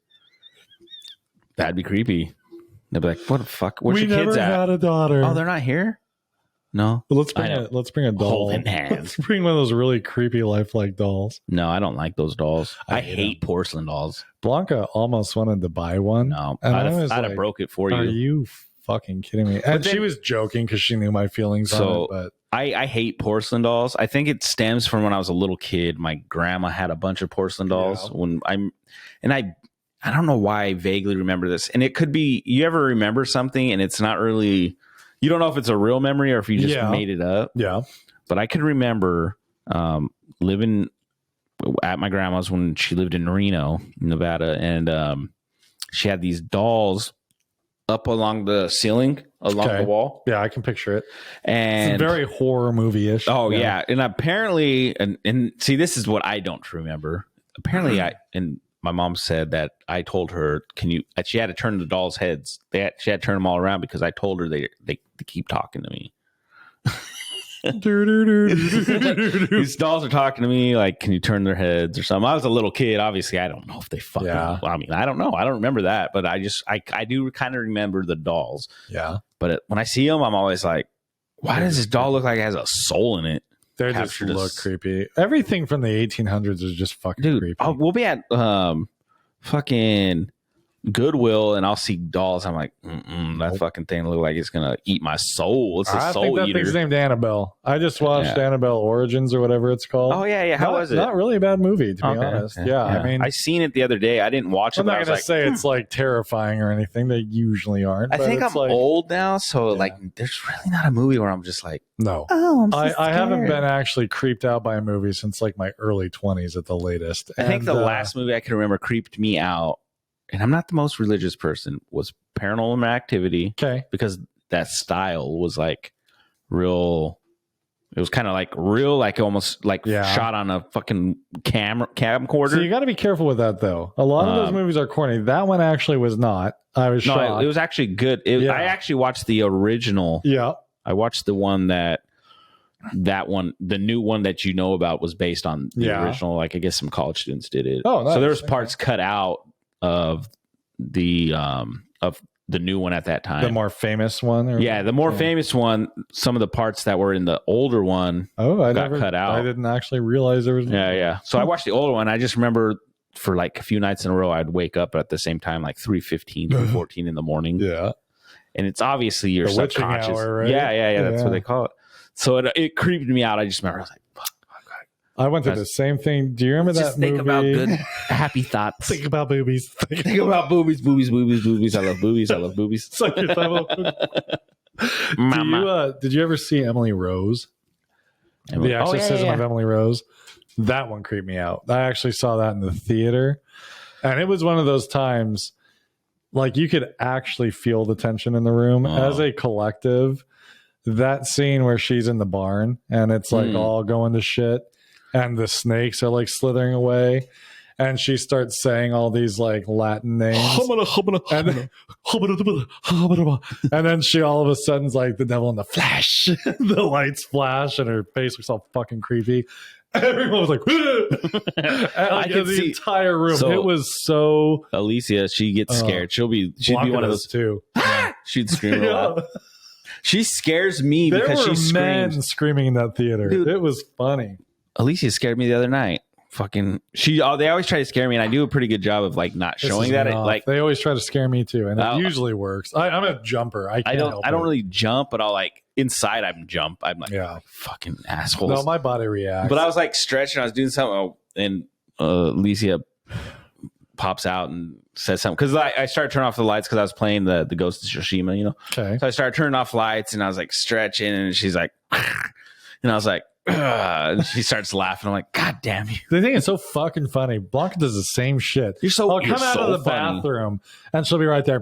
That'd be creepy. They'd be like, "What the fuck? Where's your kids at?" We never had a daughter. Oh, they're not here. No, but let's bring a doll. Holding hands. Let's bring one of those really creepy lifelike dolls. No, I don't like those dolls. I hate porcelain dolls. Blanca almost wanted to buy one. No, I'd have broke it for you. Are you fucking kidding me? And she was joking because she knew my feelings on it. But I hate porcelain dolls. I think it stems from when I was a little kid. My grandma had a bunch of porcelain dolls I don't know why I vaguely remember this. And it could be, you ever remember something and it's not really, you don't know if it's a real memory or if you just made it up. Yeah. But I could remember living at my grandma's when she lived in Reno, Nevada. And she had these dolls up along the ceiling, along the wall. Yeah, I can picture it. And it's very horror movie-ish. Oh, yeah. And apparently, and see, this is what I don't remember. Apparently, my mom said that I told her, she had to turn the dolls' heads. She had to turn them all around because I told her they keep talking to me. These dolls are talking to me like, can you turn their heads or something? I was a little kid. Obviously, I don't know if they fucking, I mean, I don't know. I don't remember that, but I do kind of remember the dolls. Yeah. But when I see them, I'm always like, why does this doll look like it has a soul in it? They just look creepy. Everything from the 1800s is just fucking creepy. We'll be at fucking Goodwill and I'll see dolls. I'm like, that fucking thing look like it's gonna eat my soul. It's a soul eater. I think that thing's named Annabelle. I just watched Annabelle Origins or whatever it's called. Oh yeah. How was it? Not really a bad movie, to be honest. Okay. Yeah, I mean, I seen it the other day. I didn't watch it. I'm not gonna say it's like terrifying or anything. They usually aren't. I think I'm old now, so like, there's really not a movie where I'm just like, no. Oh, I haven't been actually creeped out by a movie since like my early 20s at the latest. I think the last movie I can remember creeped me out. And I'm not the most religious person, was Paranormal Activity. Okay. Because that style was like real. It was kind of like real, like almost like shot on a fucking camcorder. So you got to be careful with that, though. A lot of those movies are corny. That one actually was not. I was shocked. It was actually good. I actually watched the original. Yeah. I watched the one the new one that you know about was based on the original. Like I guess some college students did it. Oh, nice. So there was parts cut out of the new one at that time, the more famous one. The more famous one. Some of the parts that were in the older one, got cut out. I didn't actually realize there was. So I watched the older one. I just remember for like a few nights in a row, I'd wake up at the same time, like 3:15, 3:14 in the morning. Yeah, and it's obviously your subconscious. Hour, right? Yeah. That's what they call it. So it creeped me out. I just remember I was like, fuck. I went through the same thing. Do you remember that movie? Think about good, happy thoughts. Think about boobies. Think about boobies. I love boobies. It's like your time. Did you ever see Emily Rose? The Exorcism of Emily Rose? That one creeped me out. I actually saw that in the theater. And it was one of those times, like you could actually feel the tension in the room as a collective. That scene where she's in the barn and it's like all going to shit. And the snakes are like slithering away. And she starts saying all these like Latin names. And then she all of a sudden's like the devil in the flash. The lights flash and her face looks all fucking creepy. Everyone was like, I could see the entire room. So, it was so. Alicia, she gets scared. She'd be one of those too. She'd scream a lot. She scares me because she screams. Men screaming in that theater. Dude, it was funny. Alicia scared me the other night fucking they always try to scare me, and I do a pretty good job of like not showing that. Like they always try to scare me too, and it usually works. I'm a jumper. I don't really jump, but I'll like inside I'm like, fucking assholes. No, my body reacts. But I was like stretching, I was doing something, and Alicia pops out and says something, because I started turning off the lights because I was playing the Ghost of Tsushima, you know. Okay. So I started turning off lights, and I was like stretching, and she's like, and I was like, and she starts laughing. I'm like, God damn you! The thing is so fucking funny. Blanca does the same shit. I'll come out of the bathroom, and she'll be right there.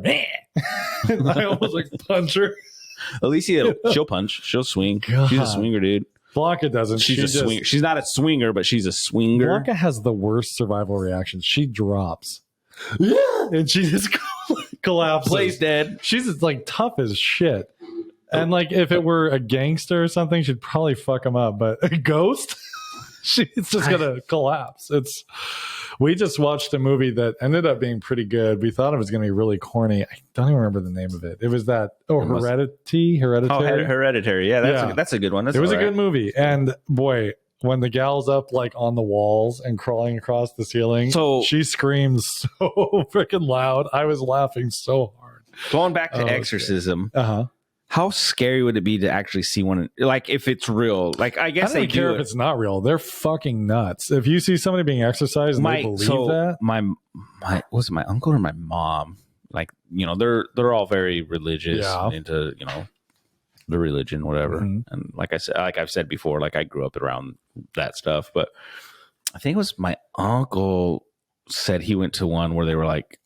And I almost like punch her. Alicia, she'll punch, she'll swing. God. She's a swinger, dude. Blanca doesn't. She's a swinger. She's not a swinger, but she's a swinger. Blanca has the worst survival reactions. She drops, and she just collapses. Plays dead. She's like tough as shit. And like if it were a gangster or something, she'd probably fuck him up. But a ghost, she's just gonna collapse. We just watched a movie that ended up being pretty good. We thought it was gonna be really corny. I don't even remember the name of it. It was that Hereditary. Oh, Hereditary. Yeah, that's a good one. It was a good movie. And boy, when the gal's up like on the walls and crawling across the ceiling, so she screams so freaking loud. I was laughing so hard. Going back to Exorcism. How scary would it be to actually see one? Like, if it's real, like, I guess I don't care if it's not real. They're fucking nuts. If you see somebody being exorcised and they believe that, was it my uncle or my mom? Like, you know, they're all very religious, into, you know, the religion, whatever. Mm-hmm. And like I've said before, like I grew up around that stuff. But I think it was my uncle said he went to one where they were like,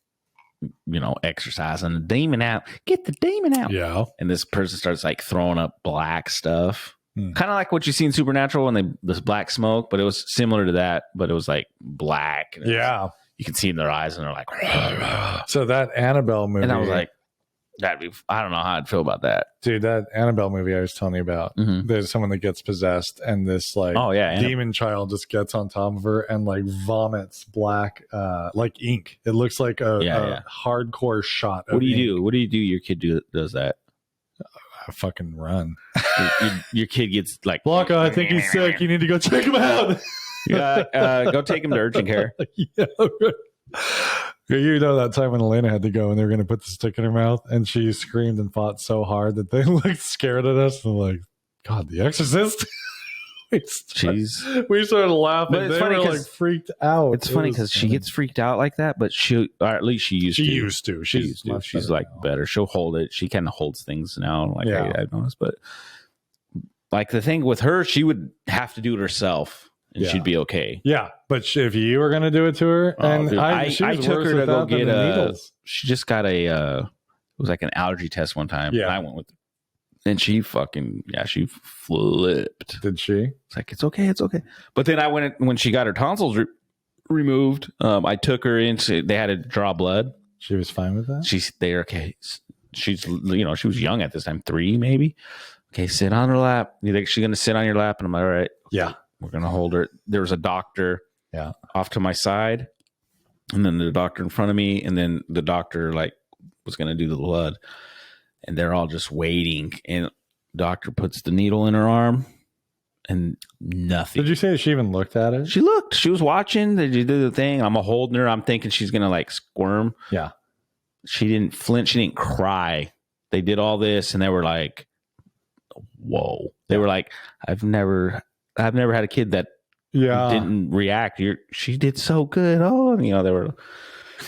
you know, exercising the demon out, get the demon out. Yeah. And this person starts like throwing up black stuff. Kind of like what you see in Supernatural when this black smoke, but it was similar to that, but it was like black. Yeah. You can see in their eyes and they're like, rah, rah. So that Annabelle movie. And I was like, I don't know how I'd feel about that. Dude, that Annabelle movie I was telling you about, there's someone that gets possessed and this like demon child just gets on top of her and like vomits black like ink. It looks like a hardcore shot. What do you do? What do you do? Your kid does that? I fucking run. Your kid gets like, Blanca, I think he's sick. You need to go check him out. Go take him to urgent care. Yeah, right. You know that time when Elena had to go and they were going to put the stick in her mouth and she screamed and fought so hard that they looked scared at us and like, God, The Exorcist. Jeez. We started laughing. But it's funny, like freaked out. It's funny because she gets freaked out like that, but or at least she used to. She's like now. Better. She'll hold it. She kind of holds things now, like I've noticed. But like the thing with her, she would have to do it herself. And she'd be okay. Yeah, but if you were going to do it to her, and I took her to go get needles. She just got it was like an allergy test one time. Yeah, and I went with her. And she fucking she flipped. Did she? It's like it's okay. But then I went when she got her tonsils removed. I took her into. They had to draw blood. She was fine with that. They're okay. She's she was young at this time, 3 maybe. Okay, sit on her lap. You think she's gonna sit on your lap? And I'm like, all right. Yeah. We're going to hold her. There was a doctor off to my side, and then the doctor in front of me, and then the doctor like was going to do the blood, and they're all just waiting, and the doctor puts the needle in her arm, and nothing. Did you say that she even looked at it? She looked. She was watching. They did the thing. I'm holding her. I'm thinking she's going to like squirm. Yeah. She didn't flinch. She didn't cry. They did all this, and they were like, whoa. They were like, I've never had a kid that didn't react. She did so good. Oh, they were.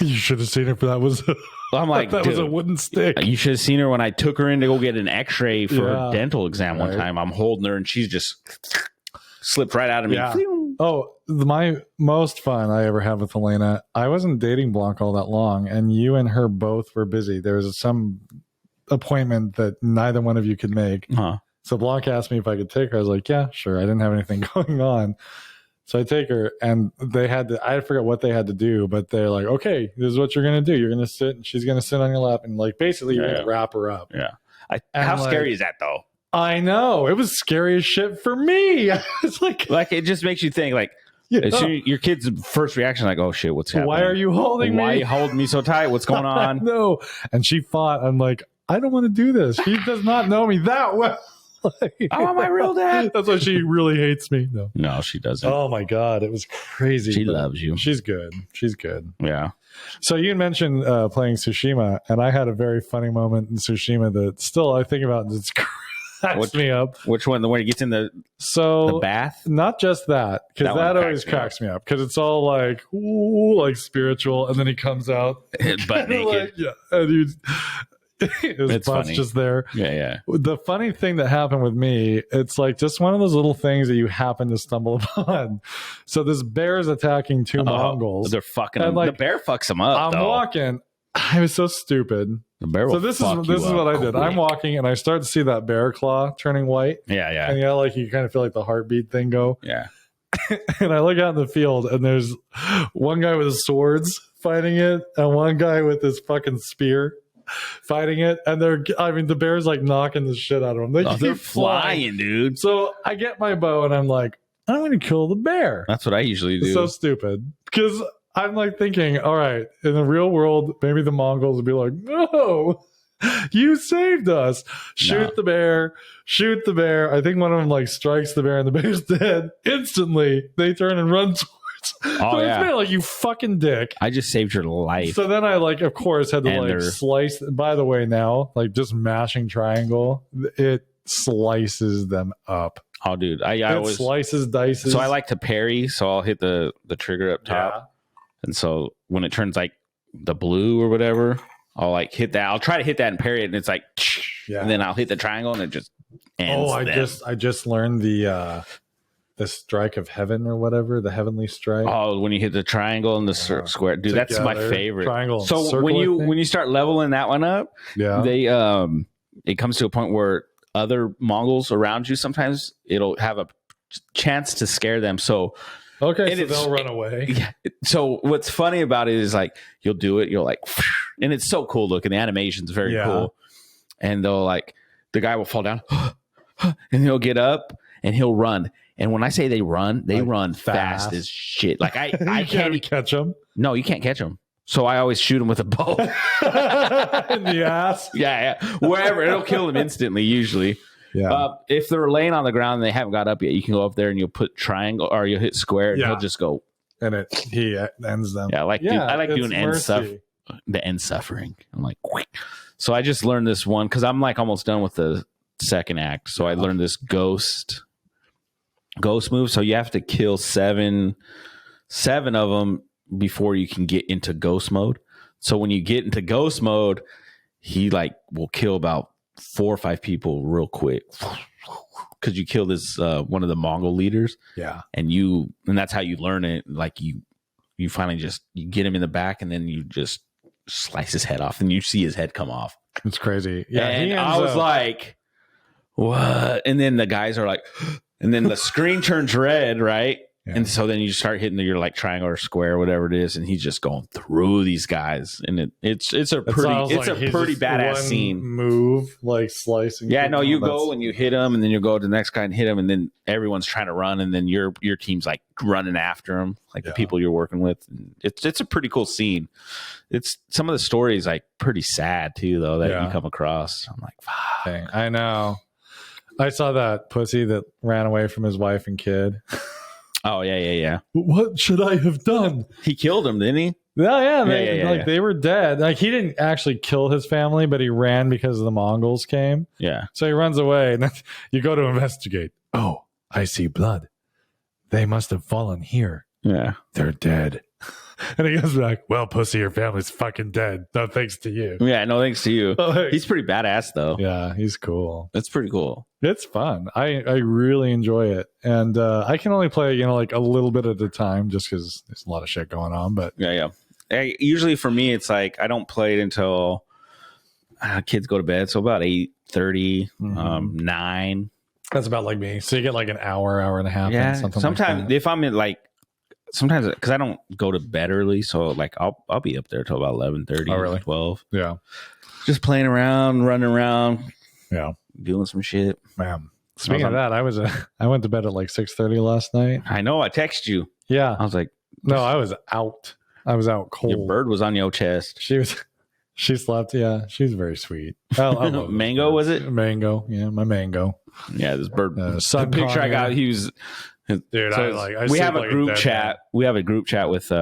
You should have seen her for that. I'm like, that was a wooden stick. You should have seen her when I took her in to go get an X-ray for a dental exam one time. I'm holding her and she's just slipped right out of me. Yeah. Oh, my most fun I ever had with Elena. I wasn't dating Blanca all that long, and you and her both were busy. There was some appointment that neither one of you could make. So Blanca asked me if I could take her. I was like, yeah, sure. I didn't have anything going on. So I take her, and I forgot what they had to do, but they're like, okay, this is what you're going to do. You're going to sit, and she's going to sit on your lap, and like basically you're going to wrap her up. Yeah. How scary is that, though? I know. It was scary as shit for me. It's like it just makes you think, like, your kid's first reaction, like, oh, shit, what's happening? Why are you holding me? Why are you holding me so tight? What's going on? No. And she fought. I'm like, I don't want to do this. She does not know me that well. I want my real dad. That's why she really hates me. No, she doesn't. Oh my God. It was crazy. She loves you. She's good. She's good. Yeah. So you mentioned playing Tsushima, and I had a very funny moment in Tsushima that still I think about and it's cracks me up. Which one? The one he gets in the bath? Not just that, because that always cracks me up because it's all like, ooh, like spiritual, and then he comes out butt naked. Like, yeah, and his butt's funny. just there. Yeah. The funny thing that happened with me, it's like just one of those little things that you happen to stumble upon. So this bear is attacking two Mongols. They're fucking him. Like, the bear fucks him up. I'm walking. I was so stupid. The bear will so this is what I did. Quick. I'm walking and I start to see that bear claw turning white. Yeah. And like you kind of feel like the heartbeat thing go. Yeah. And I look out in the field and there's one guy with his swords fighting it and one guy with his fucking spear fighting it. And the bear's like knocking the shit out of them. They're flying, dude. So I get my bow and I'm like, I'm going to kill the bear. That's what I usually do. It's so stupid. Because I'm like thinking, all right, in the real world, maybe the Mongols would be like, no, you saved us. Shoot the bear. I think one of them like strikes the bear and the bear's dead. Instantly, they turn and run towards. Oh, yeah. Like, you fucking dick. I just saved your life. So then I of course, had to slice. By the way, now, like just mashing triangle, it slices them up. Oh, dude. I always slices, dices. So I like to parry. So I'll hit the trigger up top. Yeah. And so when it turns like the blue or whatever, I'll like hit that. I'll try to hit that and parry it. And it's like, and then I'll hit the triangle and it just ends. I just learned the strike of heaven or whatever, the heavenly strike. Oh, when you hit the triangle and the square, dude, that's my favorite. Triangle. So when you start leveling that one up, they it comes to a point where other Mongols around you, sometimes it'll have a chance to scare them. So they'll run away. Yeah. So what's funny about it is like you'll do it, you'll like, and it's so cool looking. The animation's very cool, and they'll like the guy will fall down, and he'll get up and he'll run. And when I say they run fast as shit. Like I can't catch them. No, you can't catch them. So I always shoot them with a bow in the ass. Yeah, wherever. It'll kill them instantly. Usually, if they're laying on the ground and they haven't got up yet, you can go up there and you'll put triangle or you'll hit square and he'll just go. And he ends them. Yeah, I like doing end stuff. The end suffering. I'm like, quick. So I just learned this one because I'm like almost done with the second act. So I learned this ghost move. So you have to kill seven of them before you can get into ghost mode. So when you get into ghost mode, he like will kill about 4 or 5 people real quick because you kill this one of the Mongol leaders. Yeah, and that's how you learn it. Like you finally you get him in the back and then you just slice his head off and you see his head come off. It's crazy. Yeah, and I was like, what? And then the guys are like. And then the screen turns red, right? Yeah. And so then you start hitting your like triangle or square, whatever it is, and he's just going through these guys, and it's a pretty badass scene. Move like slicing. Yeah, no, you go and you hit him, and then you go to the next guy and hit him, and then everyone's trying to run, and then your team's like running after him, like the people you're working with. And it's a pretty cool scene. It's some of the stories like pretty sad too, though that you come across. I'm like, fuck. Dang, I know. I saw that pussy that ran away from his wife and kid. Oh, yeah. What should I have done? He killed him, didn't he? They were dead. Like he didn't actually kill his family, but he ran because the Mongols came. Yeah. So he runs away and then you go to investigate. Oh, I see blood. They must have fallen here. Yeah. They're dead. And he goes back, well, pussy, your family's fucking dead. No thanks to you. Yeah, no thanks to you. He's pretty badass, though. Yeah, he's cool. That's pretty cool. It's fun. I really enjoy it. And I can only play, like a little bit at a time just because there's a lot of shit going on. But yeah. Usually for me, it's like I don't play it until kids go to bed. So about 8:30, 9. That's about like me. So you get like an hour and a half. Yeah. Sometimes like if I'm in like, sometimes because I don't go to bed early, so like I'll be up there till about 11:30, really? 12. Yeah, just playing around, running around, doing some shit. Man, speaking of that, I went to bed at like 6:30 last night. I know. I texted you. Yeah, I was like, no, I was out. I was out cold. Your bird was on your chest. She slept. Yeah, she's very sweet. I Mango, was it? Mango. Yeah, my mango. Yeah, this bird. Sun the picture I got, Kanye. he was. Dude, So we have a group chat. We have a group chat with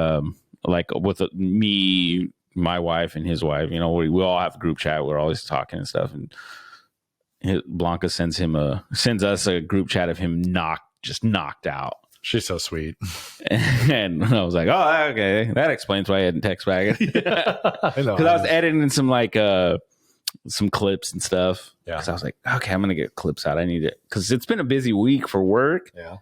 me, my wife, and his wife. You know, we all have a group chat. We're always talking and stuff. And Blanca sends us a group chat of him knocked out. She's so sweet. And I was like, oh, okay, that explains why I hadn't text back. I know. Because I was editing some clips and stuff. Yeah. Because I was like, okay, I'm gonna get clips out. I need it because it's been a busy week for work. Yeah.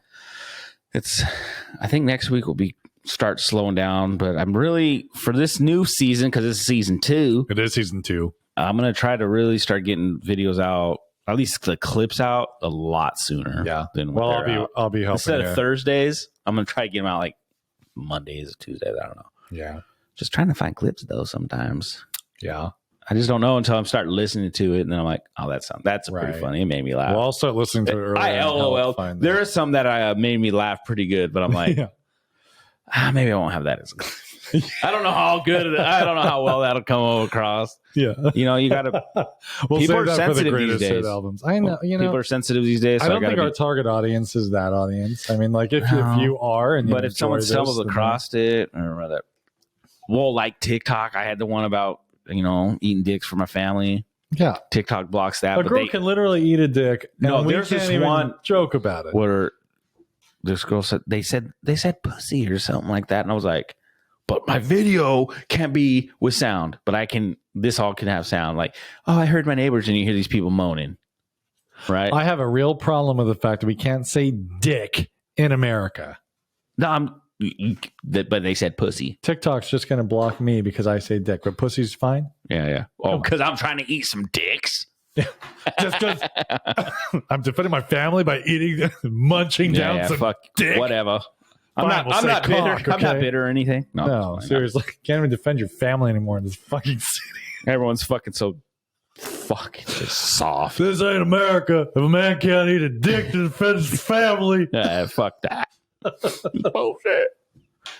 I think next week will start slowing down, but I'm really for this new season because it's season 2. It is season 2. I'm gonna try to really start getting videos out, at least the clips out, a lot sooner. Yeah. Than I'll be helping instead you. of Thursdays. I'm gonna try to get them out like Mondays or Tuesdays. I don't know. Yeah. Just trying to find clips though. Sometimes. Yeah. I just don't know until I'm start listening to it, and then I'm like, "Oh, that's pretty funny." It made me laugh. Well, I'll start listening to it earlier. I LOL. There are some that made me laugh pretty good, but I'm like, maybe I won't have that as. I don't know how good. I don't know how well that'll come across. Yeah, you know, you got to. People are sensitive these days. Albums. I know. You know, people are sensitive these days. So I don't think our target audience is that audience. I mean, like if you are, and but if someone stumbles across it, or that, well, like TikTok, I had the one about. Eating dicks for my family. Yeah. TikTok blocks that. A girl can literally eat a dick. No, there's this one joke about it. Where this girl said they said pussy or something like that. And I was like, but my video can't be with sound, but this all can have sound. Like, oh, I heard my neighbors and you hear these people moaning. Right. I have a real problem with the fact that we can't say dick in America. No, but they said pussy. TikTok's just going to block me because I say dick, but pussy's fine. Yeah. Oh, because I'm trying to eat some dicks. Yeah. Just because I'm defending my family by munching down some dick. Whatever. I'm not bitter. Okay? I'm not bitter or anything. No, seriously. Can't even defend your family anymore in this fucking city. Everyone's fucking so fucking just soft. This ain't America. If a man can't eat a dick to defend his family. Yeah, fuck that. Bullshit.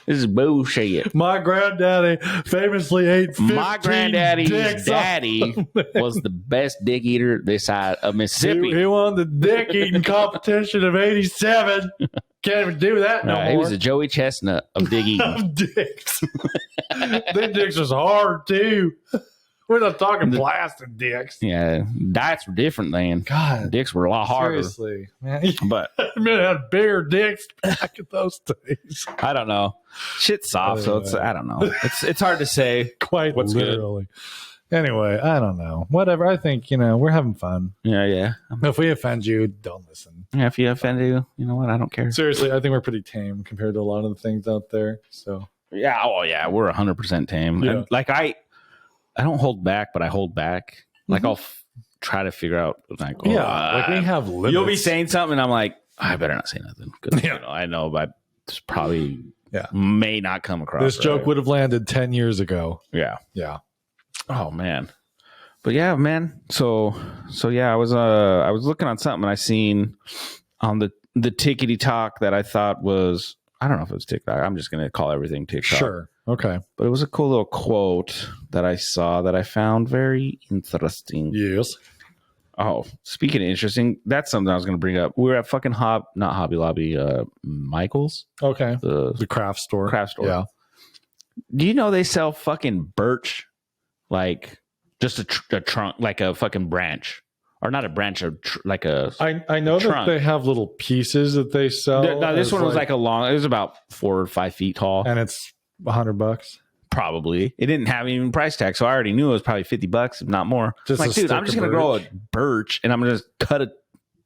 This is bullshit. My granddaddy famously ate 15 My granddaddy's dicks daddy was the best dick eater this side of Mississippi. He won the dick eating competition of '87. Can't even do that no more. He was a Joey Chestnut of dick eating. Of dicks. Them dicks was hard too. We're not talking blasted dicks. Yeah, diets were different then. God, dicks were a lot harder. Seriously, man. But men had bigger dicks back in those days. I don't know. Shit's soft, so I don't know. It's hard to say. Quite what's literally. Good. Anyway, I don't know. Whatever. I think we're having fun. Yeah. If we offend you, don't listen. Yeah, if you offend you, you know what? I don't care. Seriously, I think we're pretty tame compared to a lot of the things out there. So yeah. Oh yeah, we're 100% tame. Yeah. And, like I don't hold back, but I hold back. Like I'll try to figure out. Like, like we have limits. You'll be saying something, and I'm like, I better not say nothing because I know, but it's probably may not come across. This joke would have landed 10 years ago. Yeah. Oh man, but yeah, man. So yeah, I was looking on something and I seen on the tickety talk that I thought was, I don't know if it was TikTok. I'm just gonna call everything TikTok. Sure. Okay. But it was a cool little quote that I saw that I found very interesting. Yes. Oh, speaking of interesting, that's something I was going to bring up. We were at fucking not Hobby Lobby, Michael's. Okay. The craft store. Yeah. Do you know they sell fucking birch, like just a trunk, like a fucking branch, or not a branch, like a. I know trunk. That they have little pieces that they sell. No, this one was like a long. It was about 4 or 5 feet tall, and it's $100. Probably. It didn't have even price tag, so I already knew it was probably $50, if not more. Just I'm like, dude, I'm just gonna grow a birch and I'm gonna just cut a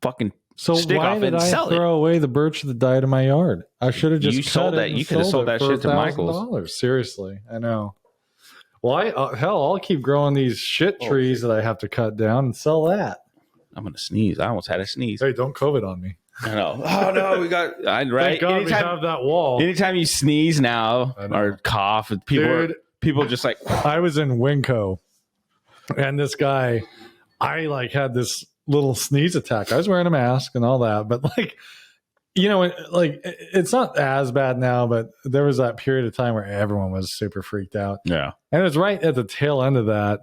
fucking stick off and sell it. Throw away the birch that died in my yard? I should have just sold that. You could have sold that shit to Michael's. Seriously, I know. Well, I'll keep growing these shit trees that I have to cut down and sell that. I'm gonna sneeze. I almost had a sneeze. Hey, don't COVID on me. I know. Oh no, we got right. Thank God we have that wall. Anytime you sneeze now or cough, people just like. I was in Winco, and this guy, I had this little sneeze attack. I was wearing a mask and all that, but it's not as bad now. But there was that period of time where everyone was super freaked out. Yeah, and it was right at the tail end of that.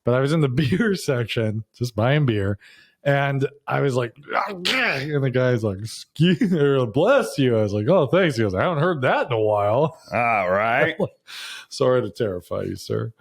But I was in the beer section, just buying beer. And I was like, and the guy's like, bless you. I was like, oh, thanks. He goes, I haven't heard that in a while. All right. Sorry to terrify you, sir.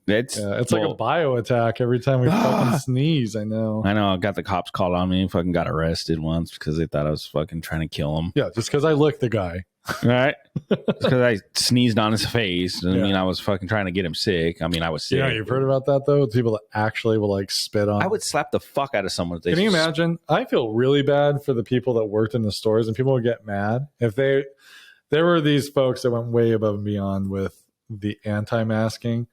It's like a bio attack every time we fucking sneeze. I know. I got the cops called on me. Fucking got arrested once because they thought I was fucking trying to kill him. Yeah, just because I licked the guy. Right? Just because I sneezed on his face doesn't mean I was fucking trying to get him sick. I mean, I was sick. Yeah, you've heard about that though? People that actually will like spit on. I would slap the fuck out of someone. If they Can you imagine? I feel really bad for the people that worked in the stores, and people would get mad if there were these folks that went way above and beyond with the anti-masking.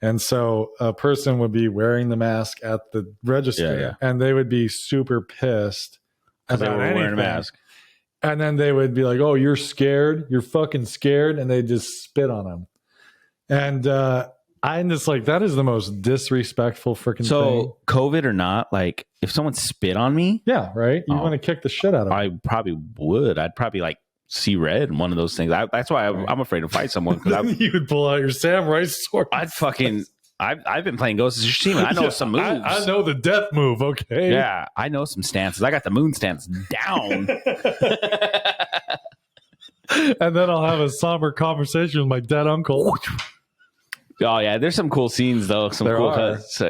And so a person would be wearing the mask at the register, and they would be super pissed because they were wearing a mask. And then they would be like, "Oh, you're scared. You're fucking scared," and they just spit on them. And I'm just like, that is the most disrespectful freaking thing. So, COVID or not, like, if someone spit on me, yeah, right. You want to kick the shit out of them. I probably would. I'd probably like see red in one of those things. That's why I'm afraid to fight someone. You would pull out your samurai sword. I've been playing Ghost of Tsushima. I know some moves. I know the death move. Okay. Yeah, I know some stances. I got the moon stance down. And then I'll have a somber conversation with my dead uncle. Oh yeah, there's some cool scenes though. Some cool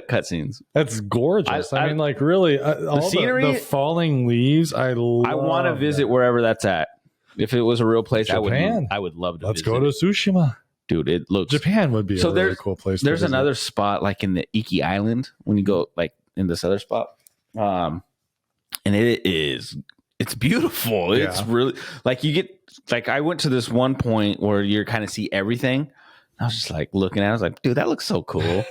cut scenes. That's gorgeous. I mean, like really, the scenery, the falling leaves. I want to visit wherever that's at. If it was a real place, Japan. I would love to. Let's go to Tsushima. Dude, it looks. Japan would be a really cool place. There's another spot like in the Iki Island when you go like in this other spot, and it's beautiful. Yeah. It's really like you get like I went to this one point where you kind of see everything. I was just like looking at it. I was like, dude, that looks so cool.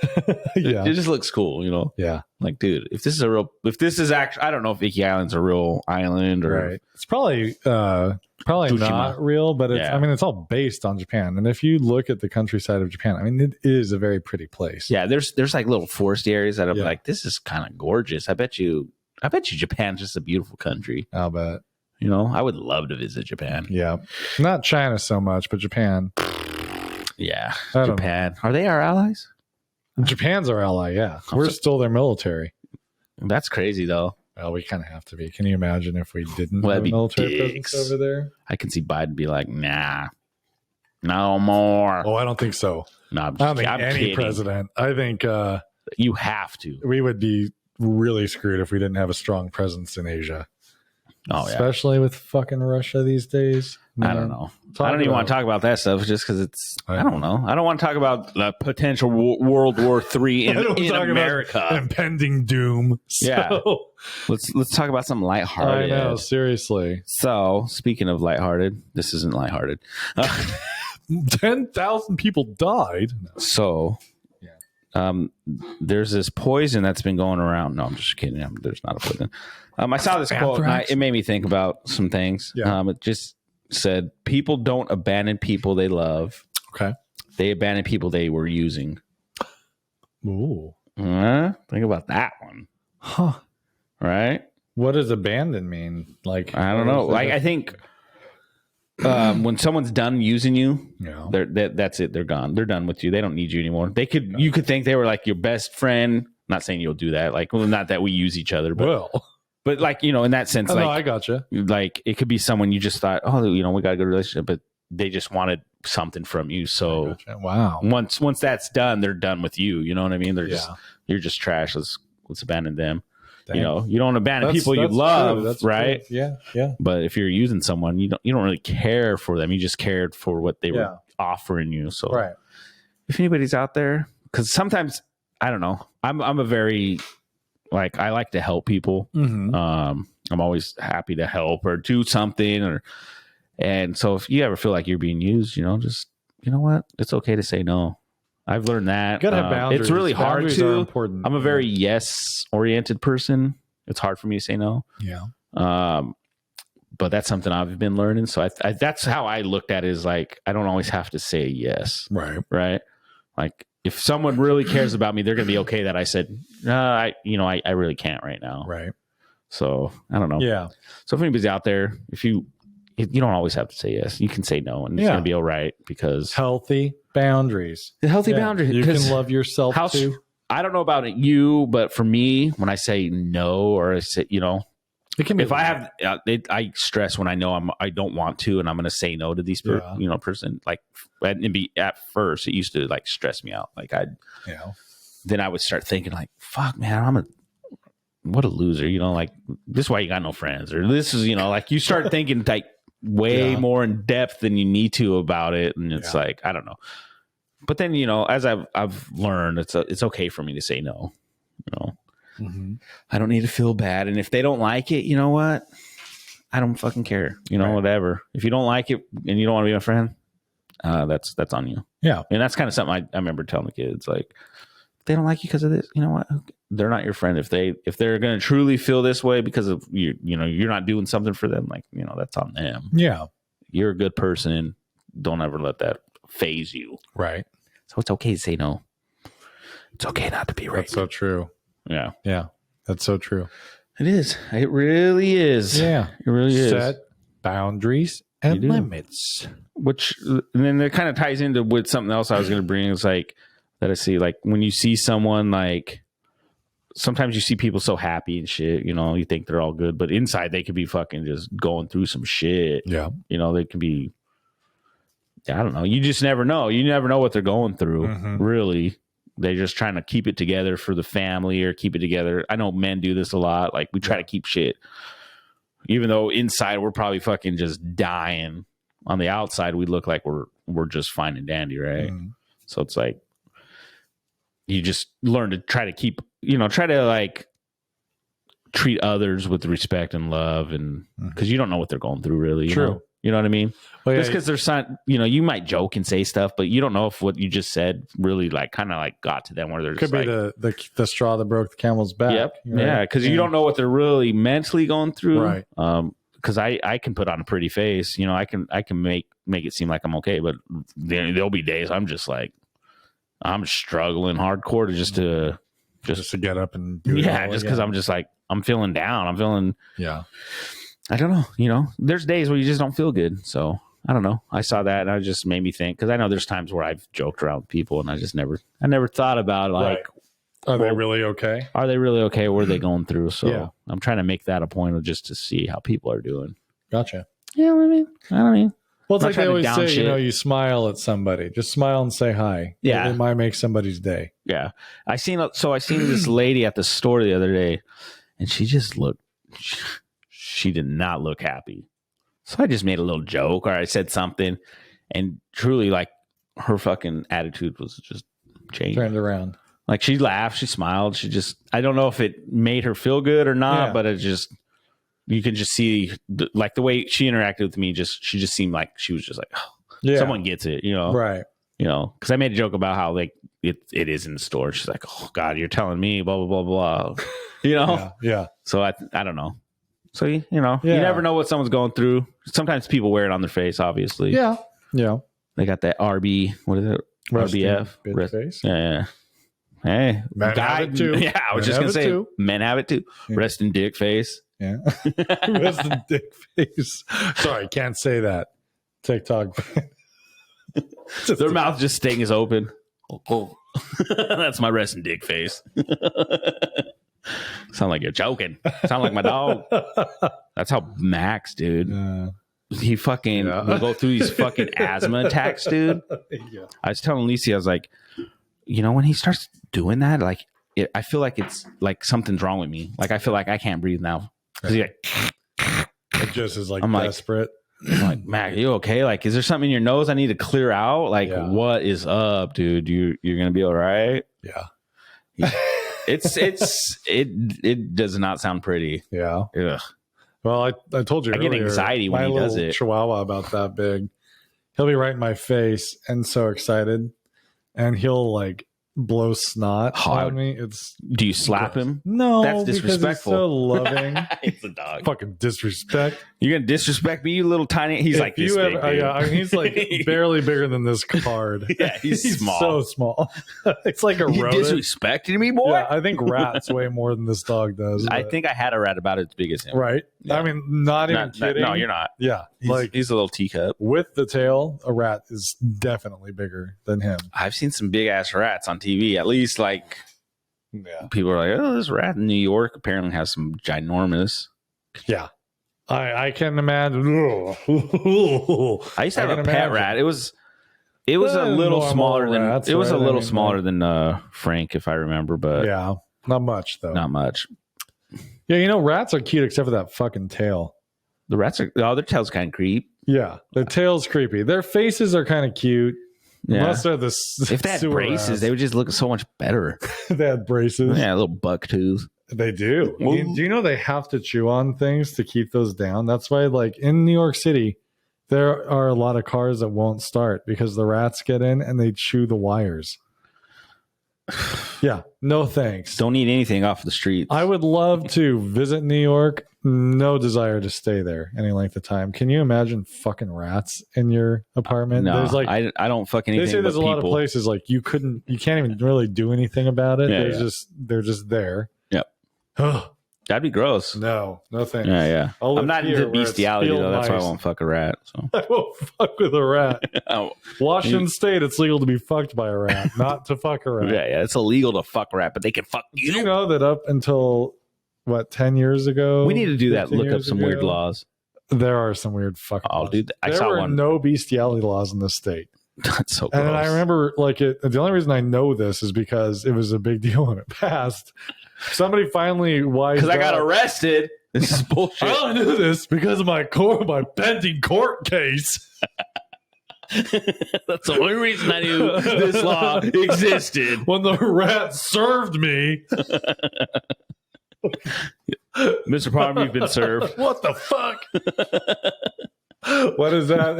Yeah. It just looks cool, you know? Yeah. Like, dude, if this is actually, I don't know if Iki Island's a real island or. Right. It's probably not real, but it's, I mean, it's all based on Japan. And if you look at the countryside of Japan, I mean, it is a very pretty place. Yeah. There's like little foresty areas that I'm like, this is kind of gorgeous. I bet you Japan's just a beautiful country. I'll bet. You know, I would love to visit Japan. Yeah. Not China so much, but Japan. Yeah, Japan. Are they our allies? Japan's our ally, yeah. We're still their military. That's crazy, though. Well, we kind of have to be. Can you imagine if we didn't have a military presence over there? I can see Biden be like, nah, no more. Oh, I don't think so. No, I don't think any president. I think you have to. We would be really screwed if we didn't have a strong presence in Asia. Oh, yeah. Especially with fucking Russia these days. I don't know. I don't even want to talk about that stuff just because it's, I don't know. I don't want to talk about the potential World War III in America. Impending doom. Yeah. Let's talk about something lighthearted. I know, seriously. So, speaking of lighthearted, this isn't lighthearted. 10,000 people died. No. So, there's this poison that's been going around. No, I'm just kidding. There's not a poison. I saw this quote and it made me think about some things. Yeah. It just said, people don't abandon people they love. Okay. They abandon people they were using. Ooh. Think about that one. Huh. Right? What does abandon mean? Like, I don't know. Like, I think when someone's done using you, that's it. They're gone. They're done with you. They don't need you anymore. You could think they were like your best friend. Not saying you'll do that. Like, well, not that we use each other, but like, you know, in that sense, like, I gotcha. Like, it could be someone you just thought, oh, you know, we got a good relationship, but they just wanted something from you. So, wow. Once that's done, they're done with you. You know what I mean? You're just trash. Let's abandon them. Dang. You know, you don't abandon people you love, right? True. Yeah. But if you're using someone, you don't really care for them. You just cared for what they were offering you. So, if anybody's out there, because sometimes I don't know, I'm a very like, I like to help people. Mm-hmm. I'm always happy to help or do something, and so if you ever feel like you're being used, you know, just, you know what, it's okay to say no. I've learned that. You gotta have boundaries. It's really hard to. Important. I'm a very yes-oriented person. It's hard for me to say no. Yeah. But that's something I've been learning. So I that's how I looked at it, is like, I don't always have to say yes. Right. Like, if someone really cares about me, they're going to be okay that I said, I really can't right now. Right. So I don't know. Yeah. So if anybody's out there, if you don't always have to say yes, you can say no, and it's going to be all right, because healthy boundaries. The healthy boundary. You can love yourself too. I don't know about you, but for me, when I say no, or I say, you know, it can be if I have, I stress when I know I don't want to, and I'm going to say no to these, person. Like, and be at first, it used to like stress me out. Like then I would start thinking like, fuck, man, what a loser. You know, like this is why you got no friends, or this is, you know, like you start thinking like way more in depth than you need to about it, and it's like I don't know. But then, you know, as I've learned, it's okay for me to say no. You know, I don't need to feel bad. And if they don't like it, you know what? I don't fucking care. You know, whatever. If you don't like it and you don't want to be my friend, that's on you. Yeah. And that's kind of something I remember telling the kids, like, if they don't like you because of this, you know what? They're not your friend. If they're going to truly feel this way because of you know, you're not doing something for them, like, you know, that's on them. Yeah. You're a good person. Don't ever let that phase you. Right. So it's okay to say no. It's okay not to be right. That's so true. Yeah. Yeah. That's so true. It is. It really is. Yeah. It really is. Set boundaries and limits. Which, and then it kind of ties into with something else I was going to bring. Is like that I see, like when you see someone, like sometimes you see people so happy and shit, you know, you think they're all good, but inside they could be fucking just going through some shit. Yeah. You know, they can be, I don't know. You just never know. You never know what they're going through. Really. They're just trying to keep it together for the family or keep it together. I know men do this a lot. Like we try to keep shit, even though inside we're probably fucking just dying. On the outside, we look like we're just fine and dandy, right? So it's like you just learn to try to keep, you know, try to like treat others with respect and love, and because you don't know what they're going through, really. True. You know what I mean? Well, just because there's some, you know, you might joke and say stuff, but you don't know if what you just said really like kind of like got to them, where they're just could be like, the straw that broke the camel's back. Yep. Right? Yeah, because you don't know what they're really mentally going through. Right. Because I can put on a pretty face, you know, I can make it seem like I'm okay, but there'll be days I'm just like I'm struggling hardcore to just to get up and do it just because I'm just like I'm feeling down. I'm feeling I don't know, you know, there's days where you just don't feel good. So I don't know. I saw that and it just made me think, because I know there's times where I've joked around with people and I never thought about like, are they really okay? Are they really okay? What are they going through? So I'm trying to make that a point of just to see how people are doing. Gotcha. Yeah, I mean. Well, it's like they always say, you know, you smile at somebody. Just smile and say hi. Yeah. It might make somebody's day. Yeah. I seen this lady at the store the other day, and she just looked, she did not look happy. So I just made a little joke, or I said something, and truly, like, her fucking attitude was just changed. Turned around. Like, she laughed, she smiled, she just, I don't know if it made her feel good or not, but it just, you can just see, like, the way she interacted with me, she just seemed like she was just like, oh, someone gets it, you know? Right. You know, because I made a joke about how, like, it is in the store. She's like, oh, God, you're telling me, blah, blah, blah, blah. You know? Yeah. So I don't know. So, you know, you never know what someone's going through. Sometimes people wear it on their face, obviously. Yeah. Yeah. They got that RB, what is it? RBF. Face. Yeah. Hey, men have it too. Yeah, I was just gonna say, men have it too. Yeah. Rest in dick face. Yeah, rest in dick face. Sorry, can't say that. TikTok. Their mouth just stings open. Oh. That's my rest in dick face. Sound like you're joking. Sound like my dog. That's how Max, dude. He fucking will go through these fucking asthma attacks, dude. Yeah. I was telling Lisa, I was like, you know, when he starts doing that, like, I feel like it's like something's wrong with me. Like, I feel like I can't breathe now. Because he like, it just is like I'm desperate. I'm like, Mac, are you okay? Like, is there something in your nose I need to clear out? Like, what is up, dude? You're gonna be all right? Yeah. It does not sound pretty. Yeah. Ugh. Well, I told you earlier, get anxiety when he does it. Chihuahua about that big. He'll be right in my face and so excited, and he'll like blow snot on me. Do you slap him? No, that's disrespectful. He's so loving. He's a dog. Fucking disrespect. You're gonna disrespect me, you little tiny. He's like this big. I mean, he's like barely bigger than this card. Yeah, he's small. So small. It's like a rodent. You disrespecting me, boy? Yeah, I think rats weigh more than this dog does. I think I had a rat about as big as him. Right. Yeah. I mean, not even kidding. No, you're not. Yeah, he's a little teacup. With the tail, a rat is definitely bigger than him. I've seen some big ass rats on TV. At least like Yeah. People are like, oh, this rat in New York apparently has some ginormous. Yeah. I can imagine. I used to have a pet rat. It was a little smaller rats, than it was right? a little smaller than Frank, if I remember, but yeah, not much though. Not much. Yeah, rats are cute except for that fucking tail. The rats are their tail's kind of creep. Yeah, their tail's creepy. Their faces are kind of cute. Yeah. Most of the if they had braces, rats, they would just look so much better. They had braces. Yeah, little buck tooth. They do. Do you know they have to chew on things to keep those down? That's why, like in New York City, there are a lot of cars that won't start because the rats get in and they chew the wires. Yeah, no thanks. Don't eat anything off the streets. I would love to visit New York. No desire to stay there any length of time. Can you imagine fucking rats in your apartment? No, there's like I don't fuck anything. They say there's a lot of places like you can't even really do anything about it. Yeah, they're just there. Yep. That'd be gross. No thanks. Yeah. I'm not into bestiality though. That's why I won't fuck a rat. So I won't fuck with a rat. Washington State, it's legal to be fucked by a rat, not to fuck a rat. Yeah, it's illegal to fuck a rat, but they can fuck you. Do you know that up until 10 years ago? We need to do that. Look up some weird laws. There are some weird fucking laws. Dude, there were no bestiality laws in this state. That's so gross. And I remember the only reason I know this is because it was a big deal when it passed. Somebody finally wised up. Because I got arrested. This is bullshit. I only knew this because of my pending court case. That's the only reason I knew this law existed. When the rat served me. Mr. Palmer, you've been served. What the fuck? What is that?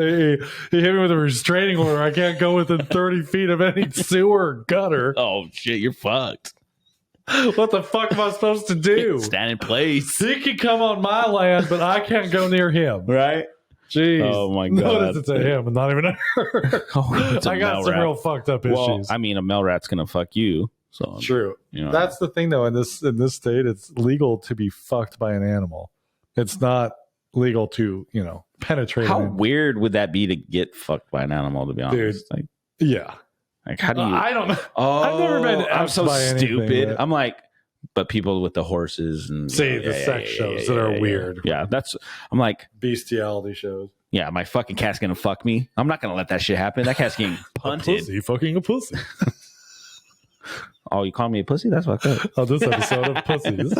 He hit me with a restraining order. I can't go within 30 feet of any sewer or gutter. Oh, shit, you're fucked. What the fuck am I supposed to do? Stand in place. He can come on my land, but I can't go near him. Right? Jeez. Oh, my God. Notice it's a him and not even a her. I got some real fucked up issues. I mean, a male rat's going to fuck you. So true. That's the thing, though. In this state, it's legal to be fucked by an animal. It's not legal to, penetrate. How weird would that be to get fucked by an animal, to be honest? Dude, yeah. Like, how do you? I don't know. Oh, I've never been. I'm so stupid. I'm like, but people with the horses and the sex shows that are weird. Yeah, I'm like bestiality shows. Yeah, my fucking cat's gonna fuck me. I'm not gonna let that shit happen. That cat's getting punted. A pussy fucking a pussy. Oh, you call me a pussy? That's fucked up. Oh, this episode of pussies.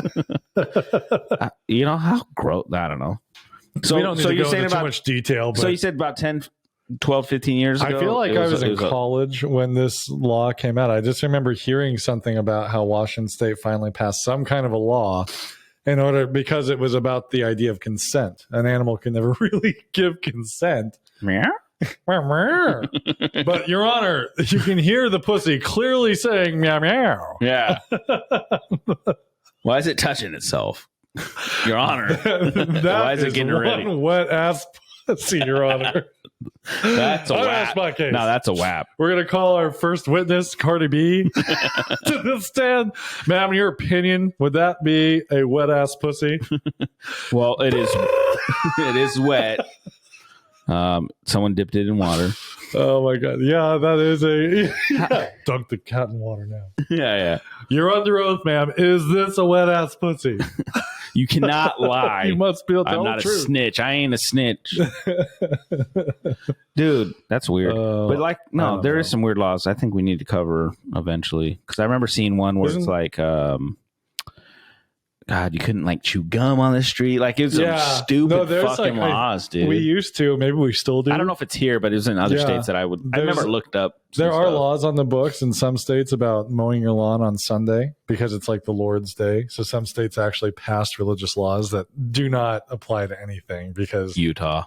How gross? I don't know. So we don't need to go into too much detail. But so you said about 10, 12, 15 years ago? I feel like I was in college when this law came out. I just remember hearing something about how Washington State finally passed some kind of a law because it was about the idea of consent. An animal can never really give consent. Meow? But, Your Honor, you can hear the pussy clearly saying meow meow. Yeah. Why is it touching itself? Your Honor. Why is it getting ready? Wet ass pussy, Your Honor. That's a whap. My case. No, that's a whap. We're going to call our first witness, Cardi B, to the stand. Ma'am, in your opinion, would that be a wet ass pussy? Well, it is. It is wet. Someone dipped it in water. Oh my God. Yeah, that is dunk the cat in water now. Yeah. You're under oath, ma'am. Is this a wet ass pussy? You cannot lie. You must be able to tell I'm not a snitch. I ain't a snitch. Dude, that's weird. But there is some weird laws I think we need to cover eventually. Because I remember seeing one where it's like God, you couldn't chew gum on the street. Like, it was some stupid fucking laws, dude. We used to. Maybe we still do. I don't know if it's here, but it was in other states that I remember looked up. There are laws on the books in some states about mowing your lawn on Sunday because it's like the Lord's Day. So some states actually passed religious laws that do not apply to anything because Utah.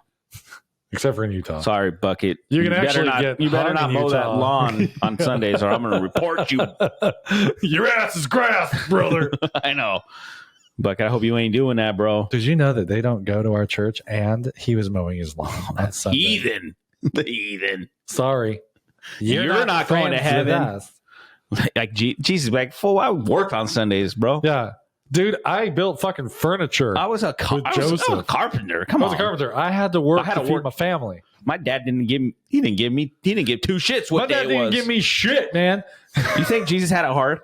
Except for in Utah. Sorry, Bucket. You better not mow that lawn on Sundays or I'm going to report you. Your ass is grass, brother. I know. Bucket, I hope you ain't doing that, bro. Did you know that they don't go to our church and he was mowing his lawn on Sunday? Heathen. The heathen. Sorry. You're not going to heaven. Like, Jesus, fool, I worked on Sundays, bro. Yeah. Dude, I built fucking furniture. I was a carpenter. Come on. I was a carpenter. I had to work to feed my family. My dad didn't give two shits what day it was. My dad didn't give me shit, man. You think Jesus had it hard?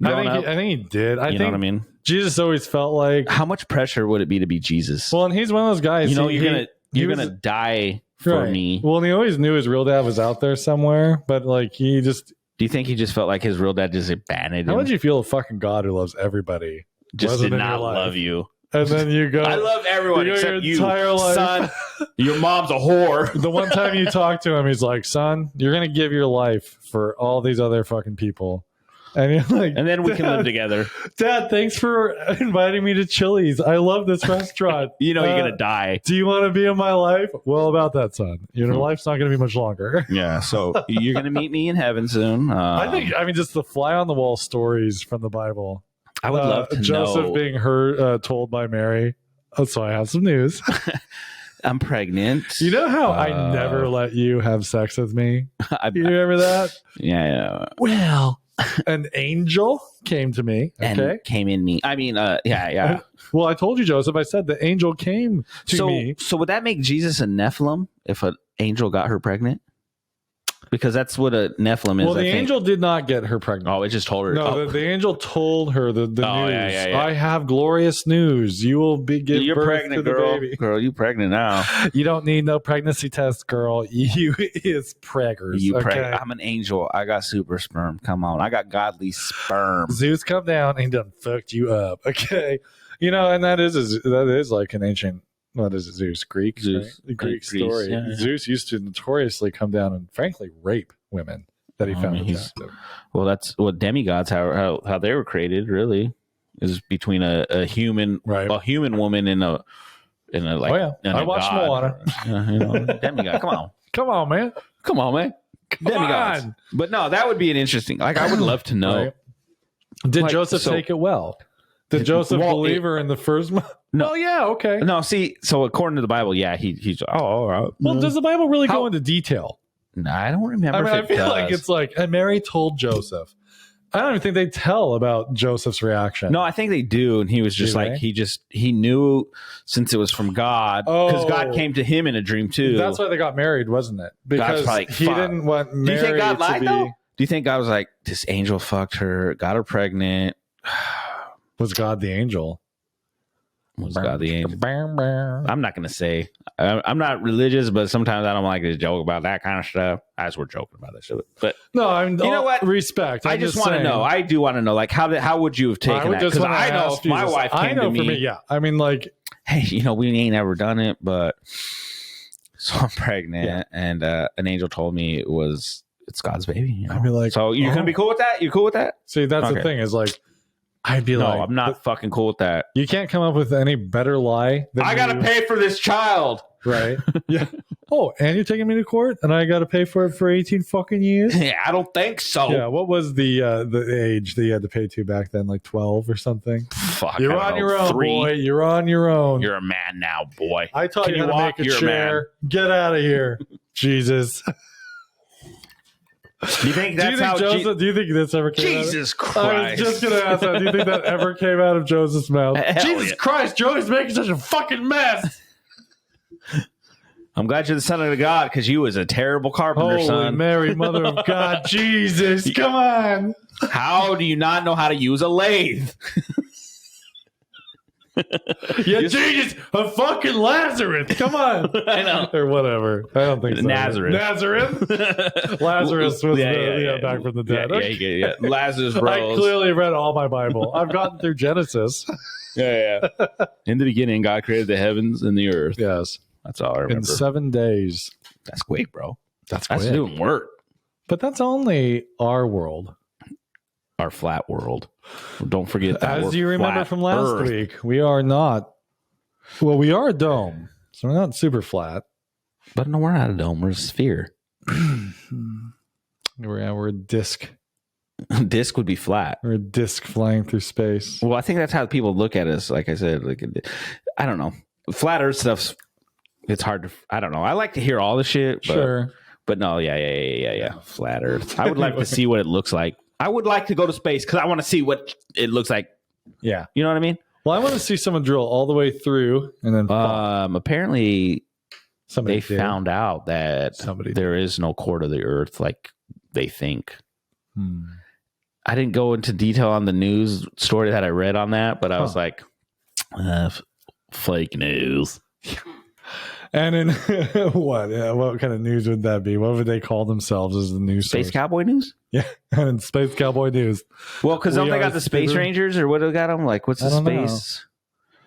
I think he did. I think, know what I mean? Jesus always felt like, how much pressure would it be to be Jesus? well, and he's one of those guys. You're gonna die for me. Well, and he always knew his real dad was out there somewhere, but like he just. Do you think he just felt like his real dad just abandoned him? How would you feel a fucking God who loves everybody just did not love you? And then you go, I love everyone except you, life. Son. Your mom's a whore. The one time you talk to him, he's like, son, you're going to give your life for all these other fucking people. And you're like, and then we can live together. Dad, thanks for inviting me to Chili's. I love this restaurant. You're going to die. Do you want to be in my life? Well, about that, son. Your life's not going to be much longer. Yeah. So you're going to meet me in heaven soon. I mean, just the fly on the wall stories from the Bible. I would love to Joseph know. being told by Mary. Oh, so I have some news. I'm pregnant. You know how I never let you have sex with me? You remember that? Yeah. Well, an angel came to me. Okay. And came in me. I mean, yeah. Well, I told you, Joseph. I said the angel came to me. So would that make Jesus a Nephilim if an angel got her pregnant? Because that's what a Nephilim is. Well, the angel did not get her pregnant. Oh, it just told her. No, the angel told her the news. Yeah. I have glorious news. You will give You're birth pregnant, to girl. the baby. Girl, you pregnant now. You don't need no pregnancy test, girl. You is preggers. I'm an angel. I got super sperm. Come on. I got godly sperm. Zeus come down and done fucked you up. Okay. And that is like an ancient, what is it, Zeus? Greek? Zeus. Right? Greek story. Yeah. Zeus used to notoriously come down and frankly rape women that he found attractive. Well, that's what demigods, how they were created, really, is between a human woman and a like. Oh yeah, I watched Moana. Demigod. Come on, man. Demigods. On. But no, that would be an interesting. Like, I would love to know. Right. Did Joseph take it well? Did Joseph believe her in the first month? No. Oh, yeah, okay. No, see, so according to the Bible, yeah, he's all right. Well, does the Bible really go into detail? No, I don't remember. I feel like it's like, and Mary told Joseph. I don't even think they tell about Joseph's reaction. No, I think they do. And he was just he knew since it was from God, because God came to him in a dream too. That's why they got married, wasn't it? Because he didn't want Mary. Do you think God lied, though? Do you think God was like, this angel fucked her, got her pregnant? Was God the angel? Was God the angel? I'm not going to say. I'm not religious, but sometimes I don't like to joke about that kind of stuff. As we're joking about that shit. But no, you know what? Respect. I just want to know. I do want to know, like, how would you have taken that? Because I know if my wife came to me. Yeah. I mean, like, hey, we ain't ever done it, but so I'm pregnant, and an angel told me it's God's baby. I'd be like, so you're gonna be cool with that? You cool with that? See, that's the thing is like. I'd be like, no, I'm not fucking cool with that. You can't come up with any better lie than I gotta pay for this child. Right. Yeah. Oh, and you're taking me to court and I gotta pay for it for 18 fucking years? Yeah, I don't think so. Yeah, what was the age that you had to pay to back then? Like 12 or something? Fuck. You're on your own, 3. Boy. You're on your own. You're a man now, boy. I taught you how to make a chair. Get out of here. Jesus. Do you think that's do you think this ever came Jesus out? Christ. I was just going to ask that. Do you think that ever came out of Joseph's mouth? Jesus Christ, Joey's making such a fucking mess. I'm glad you're the son of God, because you was a terrible carpenter, Holy son. Mary, mother of God, Jesus, come on. How do you not know how to use a lathe? Yeah, Jesus, a fucking Lazarus. Come on. I know. Or whatever. I don't think so. Nazareth. Lazarus was back from the dead. Yeah. Lazarus rose. I clearly read all my Bible. I've gotten through Genesis. Yeah. In the beginning, God created the heavens and the earth. Yes. That's all I remember. In 7 days. That's quick, bro. That's doing work. But that's only our world. Our flat world. Don't forget that. As you remember from last week, we are not. Well, we are a dome, so we're not super flat. But no, we're not a dome. We're a sphere. We're a disc. Disc would be flat. We're a disc flying through space. Well, I think that's how people look at us. Like I said, I don't know. Flat Earth stuff's. It's hard to. I don't know. I like to hear all the shit. But, sure. But no, yeah. Flat Earth. I would like to see what it looks like. I would like to go to space because I want to see what it looks like. Yeah. You know what I mean? Well, I want to see someone drill all the way through and then fall. Apparently they found out that there is no core to the earth like they think. I didn't go into detail on the news story that I read on that, but I was like, fake news. And in what kind of news would that be? What would they call themselves as the news Space source? Cowboy News? Yeah, and in Space Cowboy News. Well, because don't they got the Space Rangers, or what do they got them? Like, what's the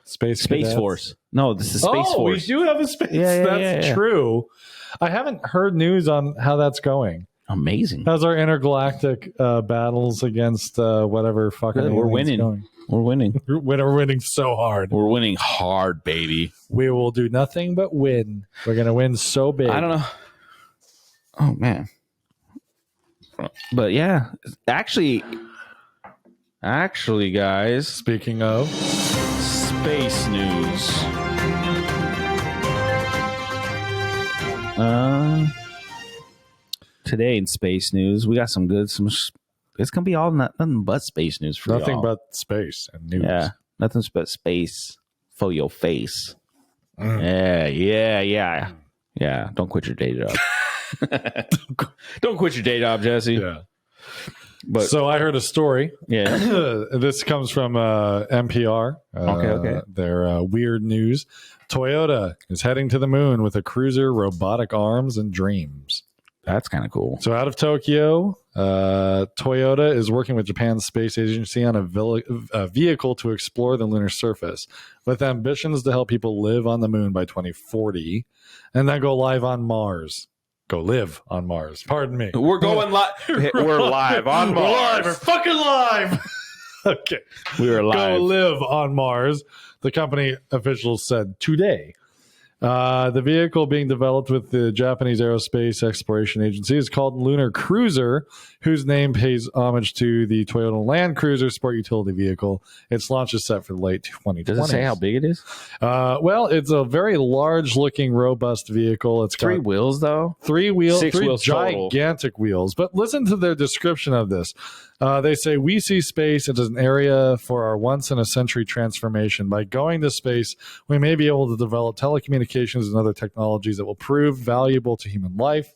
Space Force? No, this is Space Force. We do have a space. That's true. I haven't heard news on how that's going. Amazing. How's our intergalactic battles against whatever fucking? We're winning. Going? We're winning. We're winning so hard. We're winning hard, baby. We will do nothing but win. We're gonna win so big. I don't know. Oh man. But yeah, actually, guys. Speaking of space news. Today in space news, we got some. It's gonna be all nothing but space news for nothing y'all. But space and news. Yeah, nothing but space for your face. Yeah. Don't quit your day job. Don't quit your day job, Jesse. Yeah. But so I heard a story. Yeah. This comes from NPR. Okay. Their weird news. Toyota is heading to the moon with a cruiser, robotic arms, and dreams. That's kind of cool. So out of Tokyo, Toyota is working with Japan's space agency on a vehicle to explore the lunar surface with ambitions to help people live on the moon by 2040 and then go live on Mars. Go live on Mars. Pardon me. We're going live. We're live on Mars. We're live. We're fucking live. Okay. We are live. Go live on Mars. The company officials said today. The vehicle being developed with the Japanese Aerospace Exploration Agency is called Lunar Cruiser, whose name pays homage to the Toyota Land Cruiser sport utility vehicle. Its launch is set for late 2020. Does it say how big it is? Well, it's a very large-looking, robust vehicle. It's got 3 wheels, though? 3 wheels, 6 3 wheels gigantic total. Wheels. But listen to their description of this. They say, we see space as an area for our once-in-a-century transformation. By going to space, we may be able to develop telecommunications and other technologies that will prove valuable to human life.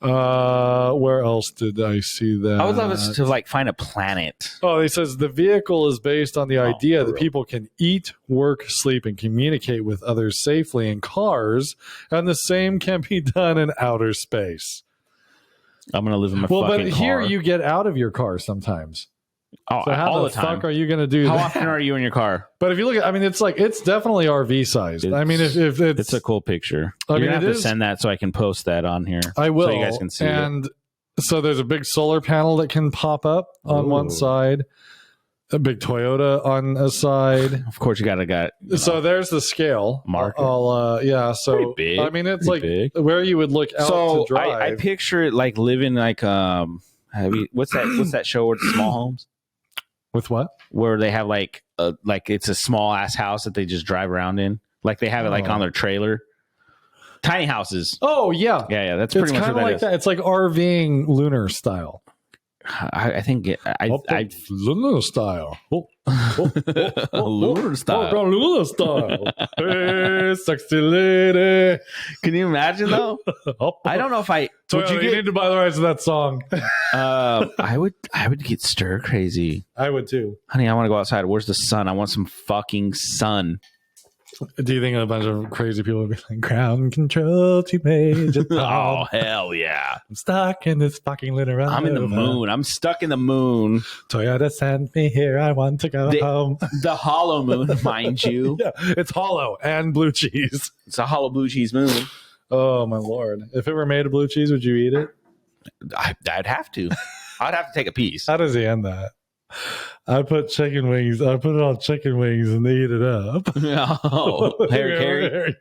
Where else did I see that? I would love us to find a planet. Oh, he says the vehicle is based on the idea that people can eat, work, sleep, and communicate with others safely in cars, and the same can be done in outer space. I'm going to live in my fucking car. Well, but here you get out of your car sometimes. Oh, so how all the the time. fuck are you going to do How that? often are you in your car? But if you look at, it's definitely RV sized. If it's a cool picture. You're going to have to send that so I can post that on here. I will. So you guys can see it. So there's a big solar panel that can pop up on one side, a big Toyota on a side. Of course, you got to So there's the scale. Mark. So big. It's pretty big. Where you would look out to drive. I picture it like living like what's that show with the small homes? With what? Where they have like it's a small ass house that they just drive around in. Like they have it like on their trailer. Tiny houses. Oh yeah. Yeah. That's pretty much what that is. That. It's like RVing lunar style. I think lunar style. Lunar style. Lunar style. Hey, sexy lady. Can you imagine though? I don't know if I. You need to buy the rights to that song. I would get stir crazy. I would too, honey. I want to go outside. Where's the sun? I want some fucking sun. Do you think a bunch of crazy people would be like, ground control to Major Tom? Oh, hell yeah. I'm stuck in this fucking lunar. I'm in the moon. I'm stuck in the moon. Toyota sent me here. I want to go home. The hollow moon, mind you. Yeah, it's hollow and blue cheese. It's a hollow blue cheese moon. Oh, my Lord. If it were made of blue cheese, would you eat it? I'd have to. I'd have to take a piece. How does he end that? I put chicken wings. I put it on chicken wings and eat it up. Oh, Harry Carey.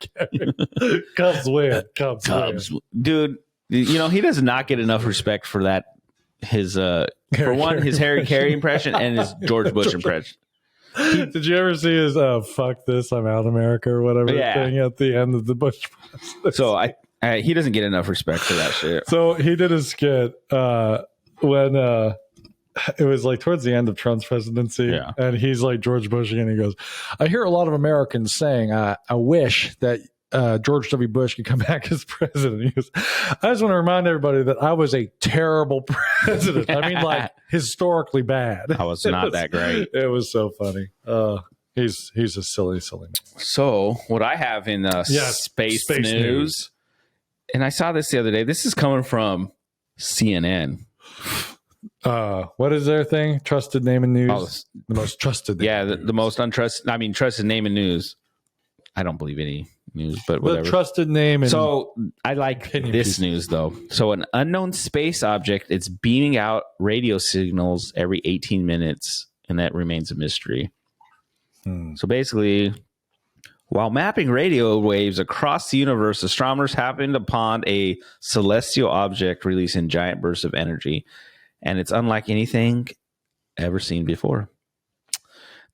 Cubs win. Cubs win. Dude, he does not get enough respect for that. His Harry Carey impression and his George Bush impression. Did you ever see his "fuck this, I'm out America" or whatever thing at the end of the Bush? So he doesn't get enough respect for that shit. So he did a skit when. It was like towards the end of Trump's presidency, and he's like George Bush again. He goes, "I hear a lot of Americans saying, I wish that George W. Bush could come back as president. He goes, I just want to remind everybody that I was a terrible president. I mean, like historically bad. I was not that great. It was so funny. He's a silly man. So what I have in space news, and I saw this the other day. This is coming from CNN. What is their thing? Trusted name in news. The most trusted. Yeah, the most untrusted. I mean, trusted name in news. I don't believe any news, but whatever. The trusted name. So I like this news though. So an unknown space object, it's beaming out radio signals every 18 minutes, and that remains a mystery. So basically, while mapping radio waves across the universe, astronomers happened upon a celestial object releasing giant bursts of energy, and it's unlike anything ever seen before.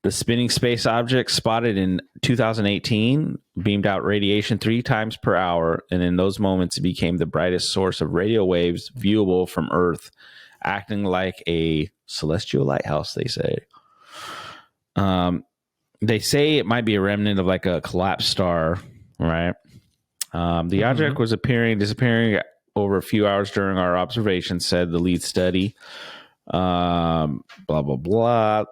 The spinning space object, spotted in 2018, beamed out radiation 3 times per hour, and in those moments it became the brightest source of radio waves viewable from Earth, acting like a celestial lighthouse, they say. They say it might be a remnant of like a collapsed star, right? The object was disappearing over a few hours during our observation, said the lead study. Blah, blah, blah.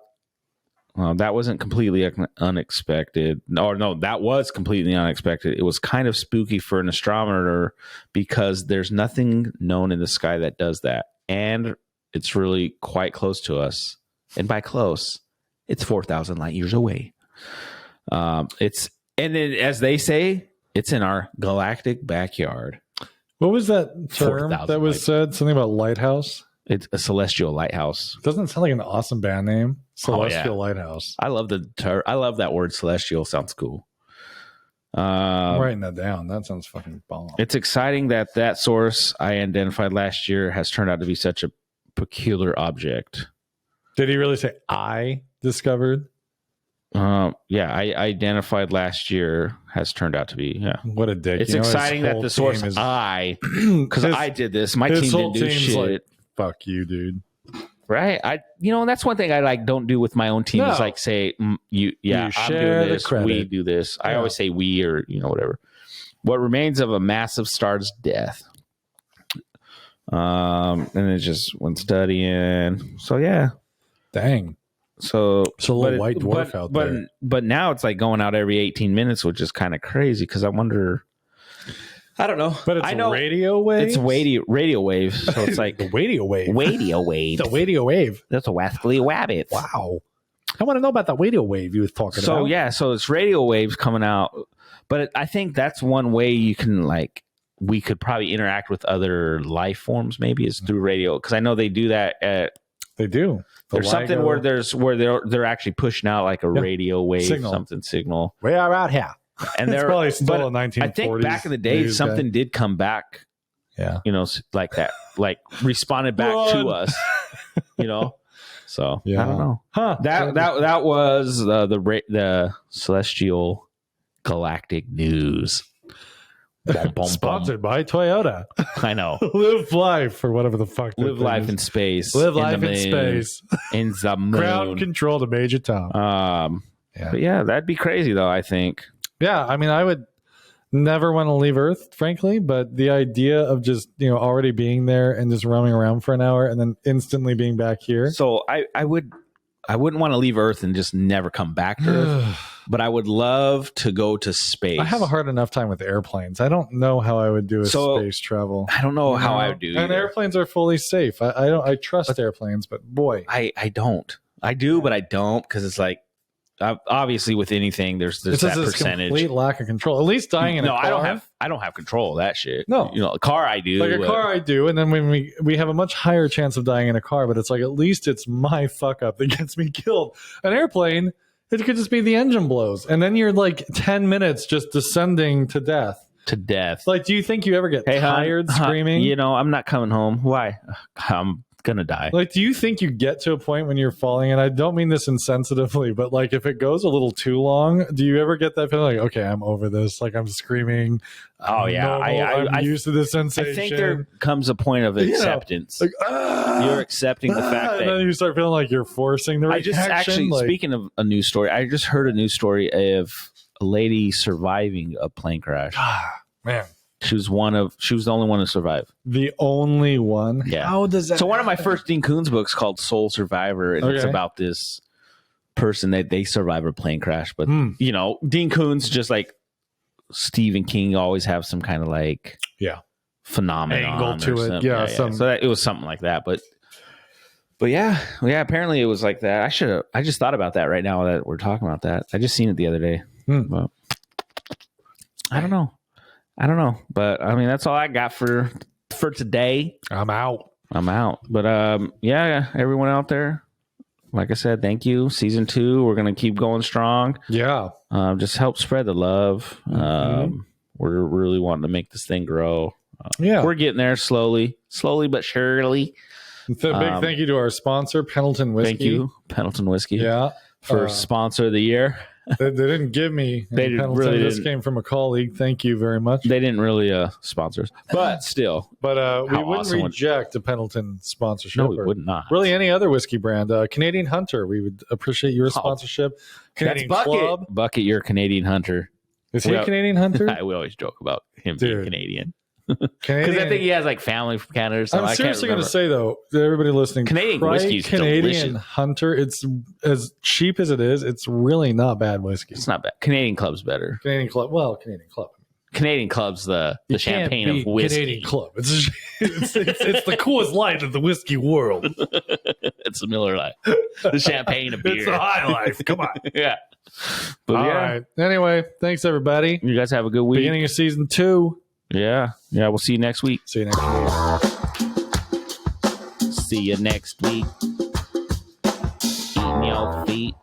That wasn't completely unexpected. No, that was completely unexpected. It was kind of spooky for an astronomer because there's nothing known in the sky that does that. And it's really quite close to us. And by close, it's 4,000 light years away. As they say, it's in our galactic backyard. What was that term that was said? Something about lighthouse? It's a celestial lighthouse. Doesn't it sound like an awesome band name? Celestial Lighthouse. I love I love that word. Celestial sounds cool. I'm writing that down. That sounds fucking bomb. It's exciting that source I identified last year has turned out to be such a peculiar object. Did he really say I discovered? I identified last year has turned out to be. Yeah. What a dick. It's exciting that the source because I did this. My team didn't do shit. Like, fuck you, dude. Right? That's one thing I don't do with my own team is like say I'm doing this, we do this. Yeah. I always say we or whatever. What remains of a massive star's death. And it just went studying. So yeah. Dang. So it's a little white dwarf out there. But now it's like going out every 18 minutes, which is kind of crazy because I wonder. I don't know. But it's radio waves? It's radio waves. So it's like the radio wave. Radio wave. The radio wave. That's a waskly wabbit. Wow. I want to know about the radio wave you were talking about. So yeah, so it's radio waves coming out. But I think that's one way you can we could probably interact with other life forms maybe is through radio. Because I know they do that they do. There's something where they're actually pushing out like a radio wave signal. We are out here. And they're probably still a 1940s. I think back in the day, something did come back. Yeah, like that, like responded back to us. So yeah. I don't know. Huh? That was the celestial galactic news. Sponsored by Toyota. I know. Live life or whatever the fuck. Live life in space. Live life in space. In the moon. Ground control to Major Tom. But yeah, that'd be crazy though, I think. Yeah, I mean, I would never want to leave Earth, frankly, but the idea of just, already being there and just roaming around for an hour and then instantly being back here. So I wouldn't want to leave Earth and just never come back to Earth, but I would love to go to space. I have a hard enough time with airplanes. I don't know how I would do space travel. I don't know how I would do. And airplanes are fully safe. I trust airplanes, but boy, I don't. I do, but I don't because it's like. Obviously, with anything, there's that percentage. Complete lack of control. At least dying in a car. I don't have control of that shit. No, a car I do. Like a car I do, and then when we have a much higher chance of dying in a car, but it's like at least it's my fuck up that gets me killed. An airplane, it could just be the engine blows, and then you're like 10 minutes just descending to death. Like, do you think you ever get tired screaming? I'm not coming home. Why? I'm gonna die. Like, do you think you get to a point when you're falling, and I don't mean this insensitively, but like if it goes a little too long, do you ever get that feeling like, okay, I'm over this, like I'm screaming, I'm used to this sensation? I think there comes a point of acceptance. You're accepting the fact that, and then you start feeling like you're forcing the reaction. Speaking of a news story, I just heard a news story of a lady surviving a plane crash. Man. She was the only one to survive. The only one? Yeah. How does that So one of my happen? first Dean Koontz books called Soul Survivor, and it's about this person that they survive a plane crash. But, Dean Koontz, just like Stephen King, always have some kind of like phenomenon angle to it. Yeah. So it was something like that. But yeah, apparently it was like that. I just thought about that right now that we're talking about that. I just seen it the other day. But I don't know. But I mean, that's all I got for today. I'm out. But everyone out there, like I said, thank you. Season 2, we're going to keep going strong. Yeah. Just help spread the love. We're really wanting to make this thing grow. We're getting there slowly but surely. Big thank you to our sponsor, Pendleton Whiskey. Thank you, Pendleton Whiskey. Yeah. For sponsor of the year. They didn't give me Pendleton. Really this came from a colleague. Thank you very much. They didn't really sponsor us, but still. But we wouldn't reject a Pendleton sponsorship. No, we would not. Really, any other whiskey brand. Canadian Hunter, we would appreciate your sponsorship. Canadian Club. Bucket, you're a Canadian Hunter. Is he a Canadian Hunter? We always joke about him being Canadian. Because I think he has like family from Canada. So I'm seriously going to say though, to everybody listening, Canadian whiskey is Canadian delicious. Hunter. It's as cheap as it is. It's really not bad whiskey. It's not bad. Canadian Club's better. Canadian Club. Well, Canadian Club. Canadian Club's the champagne of whiskey. Canadian Club. It's the coolest light of the whiskey world. It's the Miller Lite. The champagne of beer. It's the high life. Come on. Yeah. But all right. Anyway, thanks everybody. You guys have a good week. Beginning of season 2. Yeah. We'll see you next week. See you next week. See you next week. Eating your feet.